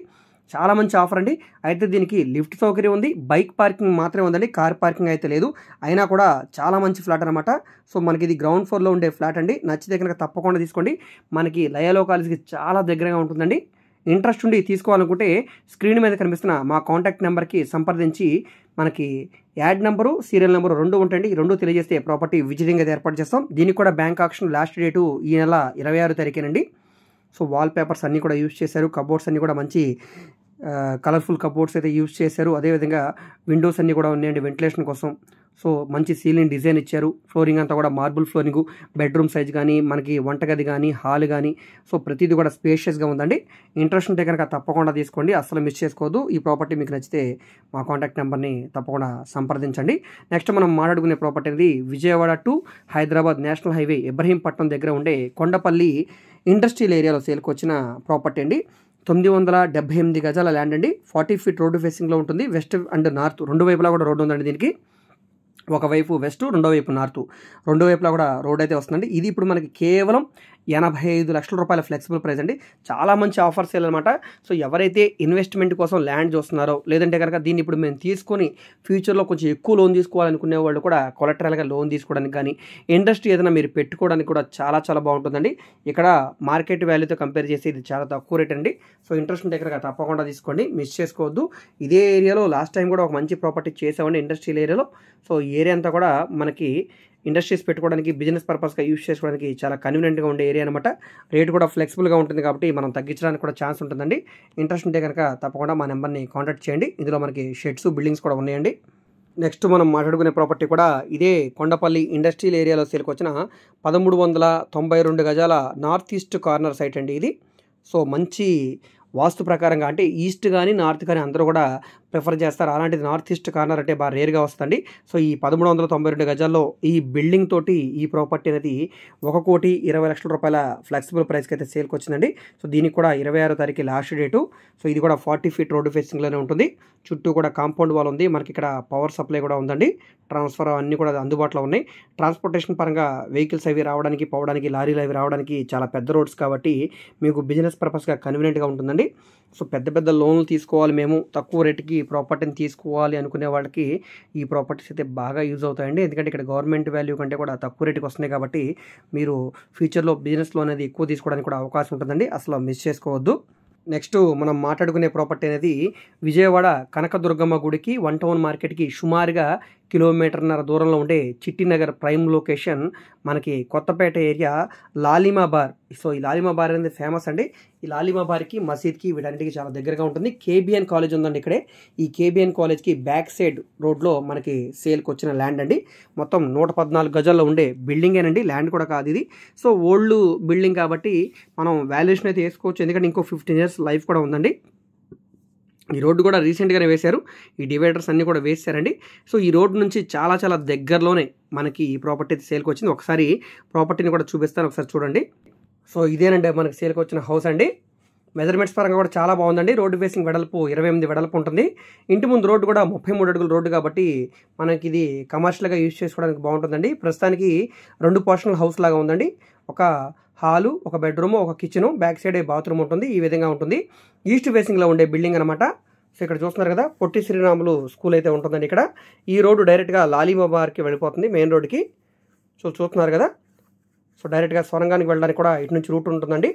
చాలా మంచి ఆఫర్ అండి. అయితే దీనికి లిఫ్ట్ సౌకర్యం ఉంది, బైక్ పార్కింగ్ మాత్రమే ఉందండి, కార్ పార్కింగ్ అయితే లేదు. అయినా కూడా చాలా మంచి ఫ్లాట్ అనమాట. సో మనకి ఇది గ్రౌండ్ ఫ్లోర్లో ఉండే ఫ్లాట్ అండి. నచ్చితే కనుక తప్పకుండా తీసుకోండి. మనకి లయలో కాలేజ్కి చాలా దగ్గరగా ఉంటుందండి. ఇంట్రెస్ట్ ఉండి తీసుకోవాలనుకుంటే స్క్రీన్ మీద కనిపిస్తున్న మా కాంటాక్ట్ నెంబర్కి సంప్రదించి మనకి యాడ్ నెంబరు, సీరియల్ నెంబరు 2 ఉంటాయండి. ఈ 2 తెలియజేస్తే ప్రాపర్టీ విజిటింగ్ అయితే ఏర్పాటు చేస్తాం. దీనికి కూడా బ్యాంక్ ఆక్షన్ లాస్ట్ డేటు ఈ నెల 26 తారీఖేనండి. సో వాల్ పేపర్స్ అన్నీ కూడా యూజ్ చేశారు. కబోర్డ్స్ అన్నీ కూడా మంచి కలర్ఫుల్ కబోర్డ్స్ అయితే యూజ్ చేశారు. అదేవిధంగా విండోస్ అన్నీ కూడా ఉన్నాయండి వెంటిలేషన్ కోసం. సో మంచి సీలింగ్ డిజైన్ ఇచ్చారు. ఫ్లోరింగ్ అంతా కూడా మార్బుల్ ఫ్లోరింగ్, బెడ్రూమ్ సైజ్ కానీ, మనకి వంటగది కానీ, హాల్ కానీ, సో ప్రతిదీ కూడా స్పేషియస్గా ఉందండి. ఇంట్రెస్ట్ ఉంటే కనుక తప్పకుండా తీసుకోండి, అస్సలు మిస్ చేసుకోవద్దు. ఈ ప్రాపర్టీ మీకు నచ్చితే మా కాంటాక్ట్ నెంబర్ని తప్పకుండా సంప్రదించండి. నెక్స్ట్ మనం మాట్లాడుకునే ప్రాపర్టీ అనేది Vijayawada to Hyderabad national highway Ibrahimpatnam దగ్గర ఉండే కొండపల్లి ఇండస్ట్రియల్ ఏరియాలో సేల్కి వచ్చిన ప్రాపర్టీ అండి. 978 గజాల ల్యాండ్ అండి. 40 ఫీట్ రోడ్డు ఫేసింగ్లో ఉంటుంది. వెస్ట్ అండ్ నార్త్ 2 వైపులా కూడా రోడ్డు ఉందండి. దీనికి ఒకవైపు వెస్ట్, రెండో వైపు నార్త్, 2 వైపులా కూడా రోడ్ అయితే వస్తుందండి. ఇది ఇప్పుడు మనకి కేవలం 85 లక్షల రూపాయల ఫ్లెక్సిబుల్ ప్రైస్ అండి. చాలా మంచి ఆఫర్ సేల్ అనమాట. సో ఎవరైతే ఇన్వెస్ట్మెంట్ కోసం ల్యాండ్ చూస్తున్నారో, లేదంటే కనుక దీన్ని ఇప్పుడు మేము తీసుకొని ఫ్యూచర్లో కొంచెం ఎక్కువ లోన్ తీసుకోవాలనుకునే వాళ్ళు కూడా కొలెటరల్గా లోన్ తీసుకోవడానికి కానీ, ఇండస్ట్రీ ఏదైనా మీరు పెట్టుకోవడానికి కూడా చాలా చాలా బాగుంటుందండి. ఇక్కడ మార్కెట్ వాల్యూతో కంపేర్ చేసి ఇది చాలా తక్కువ రేట్ అండి. సో ఇంట్రెస్ట్ ఉంటే కనుక తప్పకుండా తీసుకోండి, మిస్ చేసుకోవద్దు. ఇదే ఏరియాలో లాస్ట్ టైం కూడా ఒక మంచి ప్రాపర్టీ చేసామండి ఇండస్ట్రియల్ ఏరియాలో. సో ఏరియా అంతా కూడా మనకి ఇండస్ట్రీస్ పెట్టుకోవడానికి, బిజినెస్ పర్పస్గా యూజ్ చేసుకోవడానికి చాలా కన్వీనియంట్గా ఉండే ఏరియా అనమాట. రేట్ కూడా ఫ్లెక్సిబుల్గా ఉంటుంది కాబట్టి మనం తగ్గించడానికి కూడా ఛాన్స్ ఉంటుందండి. ఇంట్రెస్ట్ ఉంటే కనుక తప్పకుండా మా నెంబర్ని కాంటాక్ట్ చేయండి. ఇందులో మనకి షెడ్స్, బిల్డింగ్స్ కూడా ఉన్నాయండి. నెక్స్ట్ మనం మాట్లాడుకునే ప్రాపర్టీ కూడా ఇదే కొండపల్లి ఇండస్ట్రియల్ ఏరియాలో సేల్కి వచ్చిన 1392 గజాల నార్త్ ఈస్ట్ కార్నర్ సైట్ అండి ఇది. సో మంచి వాస్తు ప్రకారంగా అంటే ఈస్ట్ కానీ నార్త్ కానీ అందరూ కూడా ప్రిఫర్ చేస్తారు. అలాంటిది నార్త్ ఈస్ట్ కార్నర్ అంటే బాగా రేర్గా వస్తుంది. సో ఈ 1392 గజాల్లో ఈ బిల్డింగ్ తోటి ఈ ప్రాపర్టీ అనేది 1,20,00,000 రూపాయల ఫ్లెక్సిబుల్ ప్రైస్కి అయితే సేల్కి వచ్చిందండి. సో దీనికి కూడా 26 తారీఖు లాస్ట్ డేటు. సో ఇది కూడా 40 ఫీట్ రోడ్డు ఫేసింగ్లోనే ఉంటుంది. చుట్టూ కూడా కాంపౌండ్ వాల్ ఉంది. మనకి ఇక్కడ పవర్ సప్లై కూడా ఉందండి. ట్రాన్స్ఫర్ అన్నీ కూడా అందుబాటులో ఉన్నాయి. ట్రాన్స్పోర్టేషన్ పరంగా వెహికల్స్ అవి రావడానికి, పోవడానికి, లారీలు అవి రావడానికి చాలా పెద్ద రోడ్స్ కాబట్టి మీకు బిజినెస్ పర్పస్గా కన్వీనియంట్గా ఉంటుందండి. సో పెద్ద పెద్ద లోన్లు తీసుకోవాలి, మేము తక్కువ రేటుకి ప్రాపర్టీని తీసుకోవాలి అనుకునే వాళ్ళకి ఈ ప్రాపర్టీస్ అయితే బాగా యూజ్ అవుతాయండి. ఎందుకంటే ఇక్కడ గవర్నమెంట్ వాల్యూ కంటే కూడా తక్కువ రేటుకి వస్తున్నాయి కాబట్టి మీరు ఫ్యూచర్లో బిజినెస్ లోన్ అనేది ఎక్కువ తీసుకోవడానికి కూడా అవకాశం ఉంటుందండి. అసలు మిస్ చేసుకోవద్దు. నెక్స్ట్ మనం మాట్లాడుకునే ప్రాపర్టీ అనేది విజయవాడ కనకదుర్గమ్మ గుడికి 1 టౌన్ మార్కెట్కి సుమారుగా 1.5 కిలోమీటర్ల దూరంలో ఉండే చిట్టినగర్ ప్రైమ్ లొకేషన్, మనకి కొత్తపేట ఏరియా లాలిమా బార్. సో ఈ లాలిమా బార్ అనేది ఫేమస్ అండి. ఈ లాలిమా బార్కి, మసీద్కి, వీటన్నిటికి చాలా దగ్గరగా ఉంటుంది. కేబిఎన్ కాలేజ్ ఉందండి ఇక్కడే. ఈ కేబిఎన్ కాలేజ్కి బ్యాక్ సైడ్ రోడ్లో మనకి సేల్కి వచ్చిన ల్యాండ్ అండి. మొత్తం 114 గజాల్లో ఉండే బిల్డింగేనండి, ల్యాండ్ కూడా కాదు ఇది. సో ఓల్డ్ బిల్డింగ్ కాబట్టి మనం వాల్యుయేషన్ అయితే వేసుకోవచ్చు, ఎందుకంటే ఇంకో 15 years లైఫ్ కూడా ఉందండి. ఈ రోడ్డు కూడా రీసెంట్గానే వేశారు. ఈ డివైడర్స్ అన్నీ కూడా వేసారండి. సో ఈ రోడ్డు నుంచి చాలా చాలా దగ్గరలోనే మనకి ఈ ప్రాపర్టీ సేల్కి వచ్చింది. ఒకసారి ప్రాపర్టీని కూడా చూపిస్తాను, ఒకసారి చూడండి. సో ఇదేనండి మనకి సేల్కి వచ్చిన హౌస్ అండి. మెజర్మెంట్స్ పరంగా కూడా చాలా బాగుందండి. రోడ్డు ఫేసింగ్ వెడల్పు 28 వెడల్పు ఉంటుంది. ఇంటి ముందు రోడ్డు కూడా 33 అడుగుల రోడ్డు కాబట్టి మనకి ఇది కమర్షియల్గా యూజ్ చేసుకోవడానికి బాగుంటుందండి. ప్రస్తుతానికి 2 పోర్షనల్ హౌస్ లాగా ఉందండి. ఒక హాలు, ఒక బెడ్రూమ్, ఒక కిచెను, బ్యాక్ సైడ్ బాత్రూమ్ ఉంటుంది. ఈ విధంగా ఉంటుంది. ఈస్ట్ ఫేసింగ్లో ఉండే బిల్డింగ్ అనమాట. సో ఇక్కడ చూస్తున్నారు కదా, పొట్టి శ్రీరాములు స్కూల్ అయితే ఉంటుందండి ఇక్కడ. ఈ రోడ్డు డైరెక్ట్గా లాలిమా బార్కి వెళ్ళిపోతుంది, మెయిన్ రోడ్డుకి. సో చూస్తున్నారు కదా, సో డైరెక్ట్గా సొరంగానికి వెళ్ళడానికి కూడా ఇటు నుంచి రూట్ ఉంటుందండి.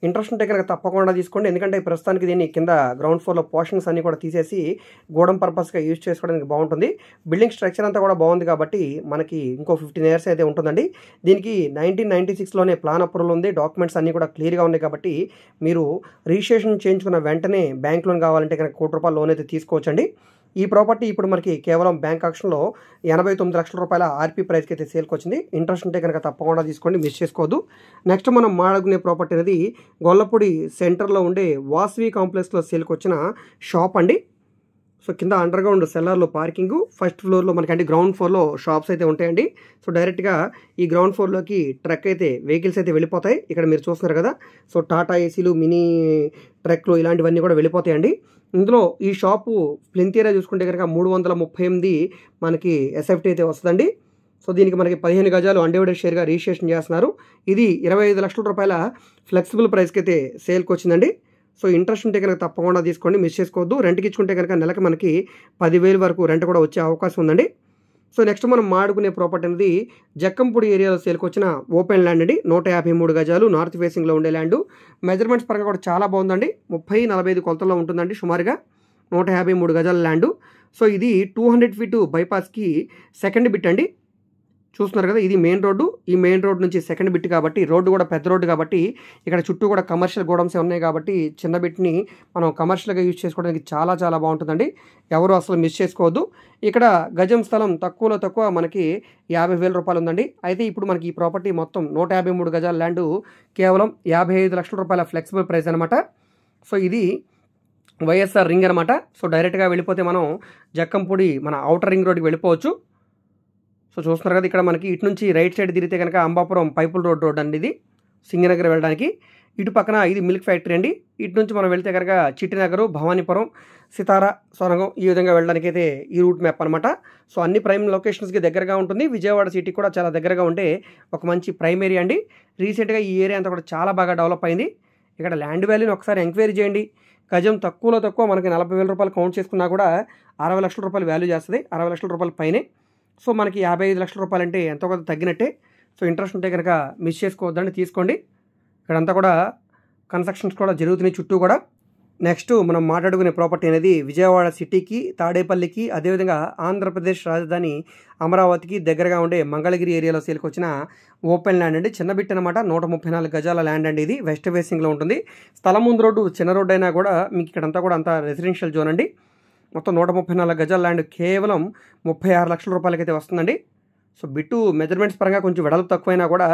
ఇంట్రెస్ట్ ఉంటే కనుక తప్పకుండా తీసుకోండి, ఎందుకంటే ప్రస్తుతానికి దీన్ని కింద గ్రౌండ్ ఫ్లోర్లో పోర్షన్స్ అన్నీ కూడా తీసేసి గోడం పర్పస్గా యూజ్ చేసుకోవడానికి బాగుంటుంది. బిల్డింగ్ స్ట్రక్చర్ అంతా కూడా బాగుంది కాబట్టి మనకి ఇంకో 15 years అయితే ఉంటుందండి. దీనికి 1996లోనే ప్లాన్ అప్రూవల్ ఉంది. డాక్యుమెంట్స్ అన్నీ కూడా క్లియర్గా ఉన్నాయి కాబట్టి మీరు రిజిస్ట్రేషన్ చేయించుకున్న వెంటనే బ్యాంక్ లోన్ కావాలంటే కనుక ₹1,00,000 లోన్ అయితే తీసుకోవచ్చండి. ఈ ప్రాపర్టీ ఇప్పుడు మనకి కేవలం బ్యాంక్ ఆక్షన్లో 89 లక్షల రూపాయల ఆర్పీ ప్రైస్కి అయితే సేల్కి వచ్చింది. ఇంట్రెస్ట్ ఉంటే కనుక తప్పకుండా తీసుకోండి, మిస్ చేసుకోవద్దు. నెక్స్ట్ మనం మాట్లాడుకునే ప్రాపర్టీ అనేది గొల్లపూడి సెంటర్లో ఉండే వాసవి కాంప్లెక్స్లో సేల్కి వచ్చిన షాప్ అండి. సో కింద అండర్ గ్రౌండ్ సెల్లార్లో పార్కింగ్, ఫస్ట్ ఫ్లోర్లో మనకి అంటే గ్రౌండ్ ఫ్లోర్లో షాప్స్ అయితే ఉంటాయండి. సో డైరెక్ట్గా ఈ గ్రౌండ్ ఫ్లోర్లోకి ట్రక్ అయితే వెహికల్స్ అయితే వెళ్ళిపోతాయి. ఇక్కడ మీరు చూస్తున్నారు కదా, సో టాటా ఏసీలు, మినీ ట్రక్లు ఇలాంటివన్నీ కూడా వెళ్ళిపోతాయండి. ఇందులో ఈ షాపు ప్లెంత్ ఏరియా చూసుకుంటే కనుక 338 మనకి ఎస్ఎఫ్టీ అయితే వస్తుందండి. సో దీనికి మనకి 15 గజాలు అన్డివైడెడ్ షేర్గా రిజిస్ట్రేషన్ చేస్తున్నారు. ఇది 25 లక్షల రూపాయల ఫ్లెక్సిబుల్ ప్రైస్కి అయితే సేల్కి వచ్చిందండి. సో ఇంట్రెస్ట్ ఉంటే కనుక తప్పకుండా తీసుకోండి, మిస్ చేసుకోవద్దు. రెంట్కి ఇచ్చుకుంటే కనుక నెలకు మనకి 10,000 వరకు రెంట్ కూడా వచ్చే అవకాశం ఉందండి. సో నెక్స్ట్ మనం మాట్లాడుకునే ప్రాపర్టీ అనేది జక్కంపూడి ఏరియాలో సేల్కి వచ్చిన ఓపెన్ ల్యాండ్ అండి. 153 గజాలు నార్త్ ఫేసింగ్లో ఉండే ల్యాండ్. మెజర్మెంట్స్ పరంగా కూడా చాలా బాగుందండి. 30-45 కొలతల్లో ఉంటుందండి సుమారుగా. 153 గజాల ల్యాండ్. సో ఇది 200 ఫీట్ బైపాస్కి సెకండ్ బిట్ అండి. చూస్తున్నారు కదా, ఇది మెయిన్ రోడ్డు. ఈ మెయిన్ రోడ్ నుంచి సెకండ్ బిట్ కాబట్టి రోడ్డు కూడా పెద్ద రోడ్డు కాబట్టి ఇక్కడ చుట్టూ కూడా కమర్షియల్ గోడౌన్స్ ఉన్నాయి కాబట్టి చిన్న బిట్ని మనం కమర్షియల్గా యూజ్ చేసుకోవడానికి చాలా చాలా బాగుంటుందండి. ఎవరు అసలు మిస్ చేసుకోవద్దు. ఇక్కడ గజం స్థలం తక్కువలో తక్కువ మనకి 50,000 రూపాయలు ఉందండి. అయితే ఇప్పుడు మనకి ఈ ప్రాపర్టీ మొత్తం 153 గజాల ల్యాండ్ కేవలం 55 లక్షల రూపాయల ఫ్లెక్సిబుల్ ప్రైస్ అనమాట. సో ఇది వైఎస్ఆర్ రింగ్ అనమాట. సో డైరెక్ట్గా వెళ్ళిపోతే మనం జక్కంపూడి మన అవుటర్ రింగ్ రోడ్కి వెళ్ళిపోవచ్చు. సో చూస్తున్నారు కదా, ఇక్కడ మనకి ఇటు నుంచి రైట్ సైడ్ తిరిగితే కనుక అంబాపురం పైపుల్ రోడ్ అండి. ఇది సింగనగర్ వెళ్ళడానికి. ఇటు పక్కన ఇది మిల్క్ ఫ్యాక్టరీ అండి. ఇటు నుంచి మనం వెళ్తే కనుక చిట్టినగరు, భవానీపురం, సితారా, సొరంగం ఈ విధంగా వెళ్ళడానికి అయితే ఈ రూట్ మ్యాప్ అనమాట. సో అన్ని ప్రైమ్ లొకేషన్స్కి దగ్గరగా ఉంటుంది. విజయవాడ సిటీ కూడా చాలా దగ్గరగా ఉండే ఒక మంచి ప్రైమ్ ఏరియా అండి. రీసెంట్గా ఈ ఏరియా అంతా కూడా చాలా బాగా డెవలప్ అయింది. ఇక్కడ ల్యాండ్ వాల్యూని ఒకసారి ఎంక్వైరీ చేయండి. గజం తక్కువలో తక్కువ మనకి 40,000 రూపాయలు కౌంట్ చేసుకున్నా కూడా 60 లక్షల రూపాయలు వాల్యూ చేస్తుంది. 60 లక్షల రూపాయల పైనే. సో మనకి 55 లక్షల రూపాయలు అంటే ఎంతో కొంత తగ్గినట్టే. సో ఇంట్రెస్ట్ ఉంటే కనుక మిస్ చేసుకోవద్దండి, తీసుకోండి. ఇక్కడంతా కూడా కన్స్ట్రక్షన్స్ కూడా జరుగుతున్నాయి చుట్టూ కూడా. నెక్స్ట్ మనం మాట్లాడుకునే ప్రాపర్టీ అనేది విజయవాడ సిటీకి, తాడేపల్లికి, అదేవిధంగా ఆంధ్రప్రదేశ్ రాజధాని అమరావతికి దగ్గరగా ఉండే మంగళగిరి ఏరియాలో సేల్కి వచ్చిన ఓపెన్ ల్యాండ్ అండి. చిన్న బిట్ అనమాట. 134 గజాల ల్యాండ్ అండి. ఇది వెస్ట్ ఫేసింగ్లో ఉంటుంది. స్థలం ముందు రోడ్డు చిన్న రోడ్డు అయినా కూడా మీకు ఇక్కడంతా కూడా అంతా రెసిడెన్షియల్ జోన్ అండి. మొత్తం 134 గజాల ల్యాండ్ కేవలం 36 లక్షల రూపాయలకైతే వస్తుందండి. సో బిట్టు మెజర్మెంట్స్ పరంగా కొంచెం వెడల్పు తక్కువైనా కూడా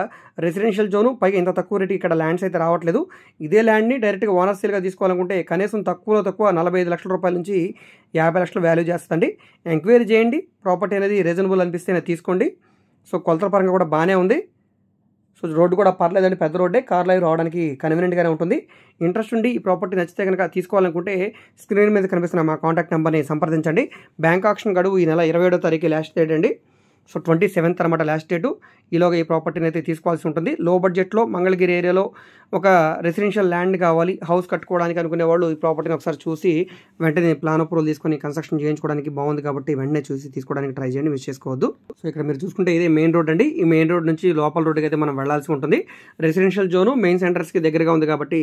రెసిడెన్షియల్ జోను, పైగా ఇంత తక్కువ రేటు ఇక్కడ ల్యాండ్స్ అయితే రావట్లేదు. ఇదే ల్యాండ్ని డైరెక్ట్గా ఓనర్ సేల్గా తీసుకోవాలనుకుంటే కనీసం తక్కువలో తక్కువ 45 లక్షల రూపాయల నుంచి 50 లక్షలు వాల్యూ చేస్తుందండి. ఎంక్వైరీ చేయండి. ప్రాపర్టీ అనేది రీజనబుల్ అనిపిస్తేనే తీసుకోండి. సో కొలతల పరంగా కూడా బాగానే ఉంది. సో రోడ్డు కూడా పర్లేదండి, పెద్ద రోడ్డే. కార్లు అవి రావడానికి కన్వీనియంట్గానే ఉంటుంది. ఇంట్రెస్ట్ ఉండి ఈ ప్రాపర్టీ నచ్చితే కనుక తీసుకోవాలనుకుంటే స్క్రీన్ మీద కనిపిస్తున్న మా కాంటాక్ట్ నెంబర్ని సంప్రదించండి. బ్యాంక్ ఆక్షన్ గడువు ఈ నెల 27వ తారీఖు లాస్ట్ డేట్ అండి. సో 27th అనమాట లాస్ట్ డేటు. ఈలోగా ఈ ప్రాపర్టీని అయితే తీసుకోవాల్సి ఉంటుంది. లో బడ్జెట్లో మంగళగిరి ఏరియాలో ఒక రెసిడెన్షియల్ ల్యాండ్ కావాలి హౌస్ కట్టుకోవడానికి అనుకునే వాళ్ళు ఈ ప్రాపర్టీని ఒకసారి చూసి వెంటనే ప్లాన్ అప్రూవల్ తీసుకొని కన్స్ట్రక్షన్ చేయించుకోవడానికి బాగుంది కాబట్టి వెంటనే చూసి తీసుకోవడానికి ట్రై చేయండి, మిస్ చేసుకోవద్దు. సో ఇక్కడ మీరు చూసుకుంటే ఇదే మెయిన్ రోడ్ అండి. ఈ మెయిన్ రోడ్ నుంచి లోపల రోడ్డుకి అయితే మనం వెళ్లాల్సి ఉంటుంది. రెసిడెన్షియల్ జోను మెయిన్ సెంటర్స్కి దగ్గరగా ఉంది కాబట్టి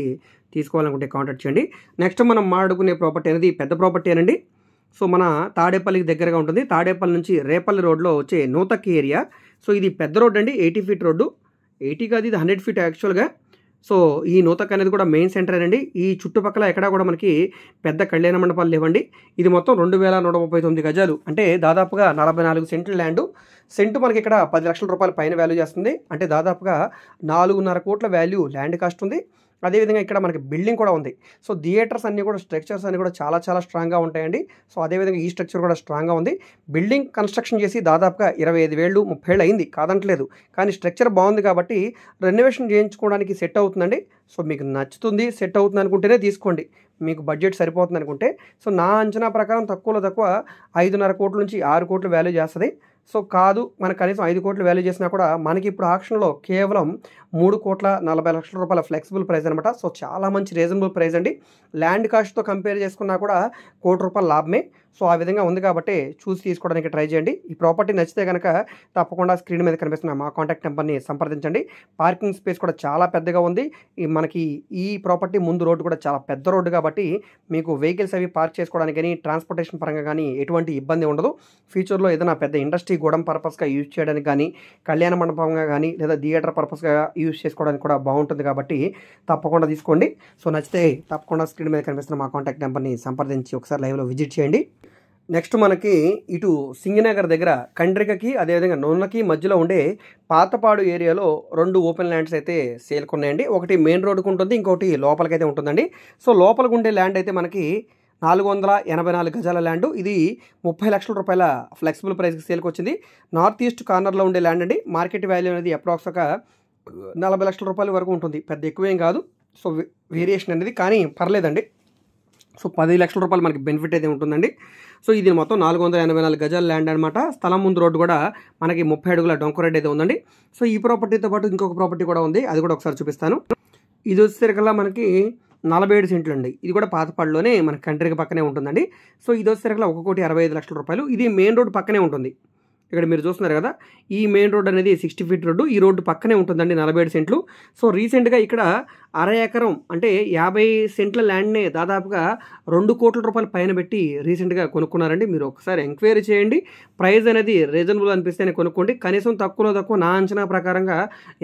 తీసుకోవాలనుకుంటే కాంటాక్ట్ చేయండి. నెక్స్ట్ మనం మాట్లాడుకునే ప్రాపర్టీ అనేది పెద్ద ప్రాపర్టీ అనండి. సో మన తాడేపల్లికి దగ్గరగా ఉంటుంది. తాడేపల్లి నుంచి రేపల్లి రోడ్లో వచ్చే నూతక్కి ఏరియా. సో ఇది పెద్ద రోడ్ అండి. 80 ఫీట్ రోడ్డు. 80 కాదు, ఇది 100 ఫీట్ యాక్చువల్గా. సో ఈ నూతక్ అనేది కూడా మెయిన్ సెంటర్ అండి. ఈ చుట్టుపక్కల ఎక్కడా కూడా మనకి పెద్ద కళ్యాణ మండపాలు లేవండి. ఇది మొత్తం 2,139 గజాలు, అంటే దాదాపుగా 44 సెంట్ల ల్యాండ్. సెంటు మనకి ఇక్కడ 10 లక్షల రూపాయల పైన వాల్యూ చేస్తుంది. అంటే దాదాపుగా 4.5 కోట్ల వాల్యూ ల్యాండ్ కాస్ట్ ఉంది. అదేవిధంగా ఇక్కడ మనకి బిల్డింగ్ కూడా ఉంది. సో థియేటర్స్ అన్నీ కూడా, స్ట్రక్చర్స్ అన్నీ కూడా చాలా చాలా స్ట్రాంగ్గా ఉంటాయండి. సో అదేవిధంగా ఈ స్ట్రక్చర్ కూడా స్ట్రాంగ్గా ఉంది. బిల్డింగ్ కన్స్ట్రక్షన్ చేసి దాదాపుగా 25 ఏళ్ళు 30 ఏళ్ళు అయింది, కాదంటలేదు. కానీ స్ట్రక్చర్ బాగుంది కాబట్టి రెనోవేషన్ చేయించుకోవడానికి సెట్ అవుతుందండి. సో మీకు నచ్చుతుంది, సెట్ అవుతుంది అనుకుంటేనే తీసుకోండి. మీకు బడ్జెట్ సరిపోతుంది అనుకుంటే. సో నా అంచనా ప్రకారం తక్కువలో తక్కువ 5.5 కోట్ల నుంచి 6 కోట్లు వాల్యూ చేస్తుంది. సో కాదు మనకు కనీసం 5 కోట్లు వాల్యూ చేసినా కూడా మనకి ఇప్పుడు ఆక్షన్లో కేవలం 3,40 లక్షల రూపాయల ఫ్లెక్సిబుల్ ప్రైస్ అనమాట. సో చాలా మంచి రీజనబుల్ ప్రైస్ అండి. ల్యాండ్ కాస్ట్తో కంపేర్ చేసుకున్నా కూడా ₹1,00,00,000 లాభమే. సో ఆ విధంగా ఉంది కాబట్టి చూసి తీసుకోవడానికి ట్రై చేయండి. ఈ ప్రాపర్టీ నచ్చితే కనుక తప్పకుండా స్క్రీన్ మీద కనిపిస్తున్న మా కాంటాక్ట్ నెంబర్ని సంప్రదించండి. పార్కింగ్ స్పేస్ కూడా చాలా పెద్దగా ఉంది. మనకి ఈ ప్రాపర్టీ ముందు రోడ్డు కూడా చాలా పెద్ద రోడ్డు కాబట్టి మీకు వెహికల్స్ అవి పార్క్ చేసుకోవడానికి కానీ ట్రాన్స్పోర్టేషన్ పరంగా కానీ ఎటువంటి ఇబ్బంది ఉండదు. ఫ్యూచర్లో ఏదైనా పెద్ద ఇండస్ట్రీ గోడం పర్పస్గా యూజ్ చేయడానికి కానీ, కళ్యాణ మండపంగా కానీ, లేదా థియేటర్ పర్పస్గా యూజ్ చేసుకోవడానికి కూడా బాగుంటుంది కాబట్టి తప్పకుండా తీసుకోండి. సో నచ్చితే తప్పకుండా స్క్రీన్ మీద కనిపిస్తున్న మా కాంటాక్ట్ నెంబర్ని సంప్రదించి ఒకసారి లైవ్లో విజిట్ చేయండి. నెక్స్ట్ మనకి ఇటు సింగనగర్ దగ్గర కండ్రికకి అదేవిధంగా నూనెకి మధ్యలో ఉండే పాతపాడు ఏరియాలో 2 ఓపెన్ ల్యాండ్స్ అయితే సేల్కి ఉన్నాయండి. ఒకటి మెయిన్ రోడ్డుకు ఉంటుంది, ఇంకొకటి లోపలికైతే ఉంటుందండి. సో లోపలికి ఉండే ల్యాండ్ అయితే మనకి 484 గజాల ల్యాండ్. ఇది 30 లక్షల రూపాయల ఫ్లెక్సిబుల్ ప్రైస్కి సేల్కి వచ్చింది. నార్త్ ఈస్ట్ కార్నర్లో ఉండే ల్యాండ్ అండి. మార్కెట్ వాల్యూ అనేది అప్రాక్స్ ఒక 40 లక్షల రూపాయల వరకు ఉంటుంది. పెద్ద ఎక్కువేం కాదు. సో వేరియేషన్ అనేది కానీ పర్లేదండి. సో 10 లక్షల రూపాయలు మనకి బెనిఫిట్ అయితే ఉంటుందండి. సో ఇది మొత్తం 484 గజాల ల్యాండ్ అనమాట. స్థలం ముందు రోడ్డు కూడా మనకి 30 అడుగుల డొంక రోడ్ అయితే ఉందండి. సో ఈ ప్రాపర్టీతో పాటు ఇంకొక ప్రాపర్టీ కూడా ఉంది, అది కూడా ఒకసారి చూపిస్తాను. ఇది వచ్చేసరికల్లా మనకి 47 సెంట్లు అండి. ఇది కూడా పాతపాడులోనే మన కంట్రీకి పక్కనే ఉంటుందండి. సో ఇది వచ్చేసరికి 1,65,00,000 రూపాయలు. ఇది మెయిన్ రోడ్ పక్కనే ఉంటుంది. ఇక్కడ మీరు చూస్తున్నారు కదా, ఈ మెయిన్ రోడ్ అనేది 60 ఫీట్ రోడ్డు. ఈ రోడ్డు పక్కనే ఉంటుందండి, 47 సెంట్లు. సో రీసెంట్గా ఇక్కడ అర ఎకరం అంటే 50 సెంట్ల ల్యాండ్నే దాదాపుగా 2 కోట్ల రూపాయలు పైన పెట్టి రీసెంట్గా కొనుక్కున్నారండి. మీరు ఒకసారి ఎంక్వైరీ చేయండి. ప్రైస్ అనేది రీజనబుల్ అనిపిస్తేనే కొనుక్కోండి. కనీసం తక్కువలో తక్కువ నా అంచనా ప్రకారంగా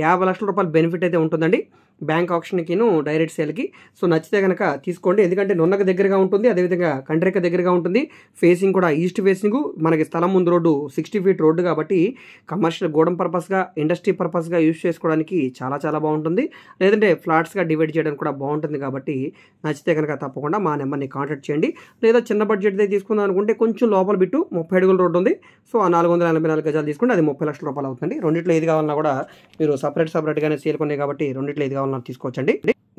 50 లక్షల రూపాయలు బెనిఫిట్ అయితే ఉంటుందండి బ్యాంక్ ఆప్షన్కిను డైరెక్ట్ సేల్కి. సో నచ్చితే కనుక తీసుకోండి. ఎందుకంటే నున్నకు దగ్గరగా ఉంటుంది, అదేవిధంగా కండ్రెక్క దగ్గరగా ఉంటుంది. ఫేసింగ్ కూడా ఈస్ట్ ఫేసింగ్. మనకి స్థలం ముందు రోడ్డు 60 ఫీట్ రోడ్డు కాబట్టి కమర్షియల్ గోడం పర్పస్గా, ఇండస్ట్రీ పర్పస్గా యూజ్ చేసుకోవడానికి చాలా చాలా బాగుంటుంది. లేదంటే ఫ్లాట్స్గా డివైడ్ చేయడానికి కూడా బాగుంటుంది. కాబట్టి నచ్చితే కనుక తప్పకుండా మా నెంబర్ని కాంటాక్ట్ చేయండి. లేదా చిన్న బడ్జెట్ తీసుకుందాం అనుకుంటే కొంచెం లోపల బిట్టు 30 అడుగుల రోడ్డు ఉంది. సో ఆ 484 గజాలు తీసుకుంటే అది 30 లక్షల రూపాయలు అవుతుంది. రెండిట్లో ఏది కావాలన్నా కూడా మీరు సపరేట్గానే సేల్ కొన్నాయి కాబట్టి రెండిట్లో ఏది కావాలన్నా తీసుకోవచ్చండి.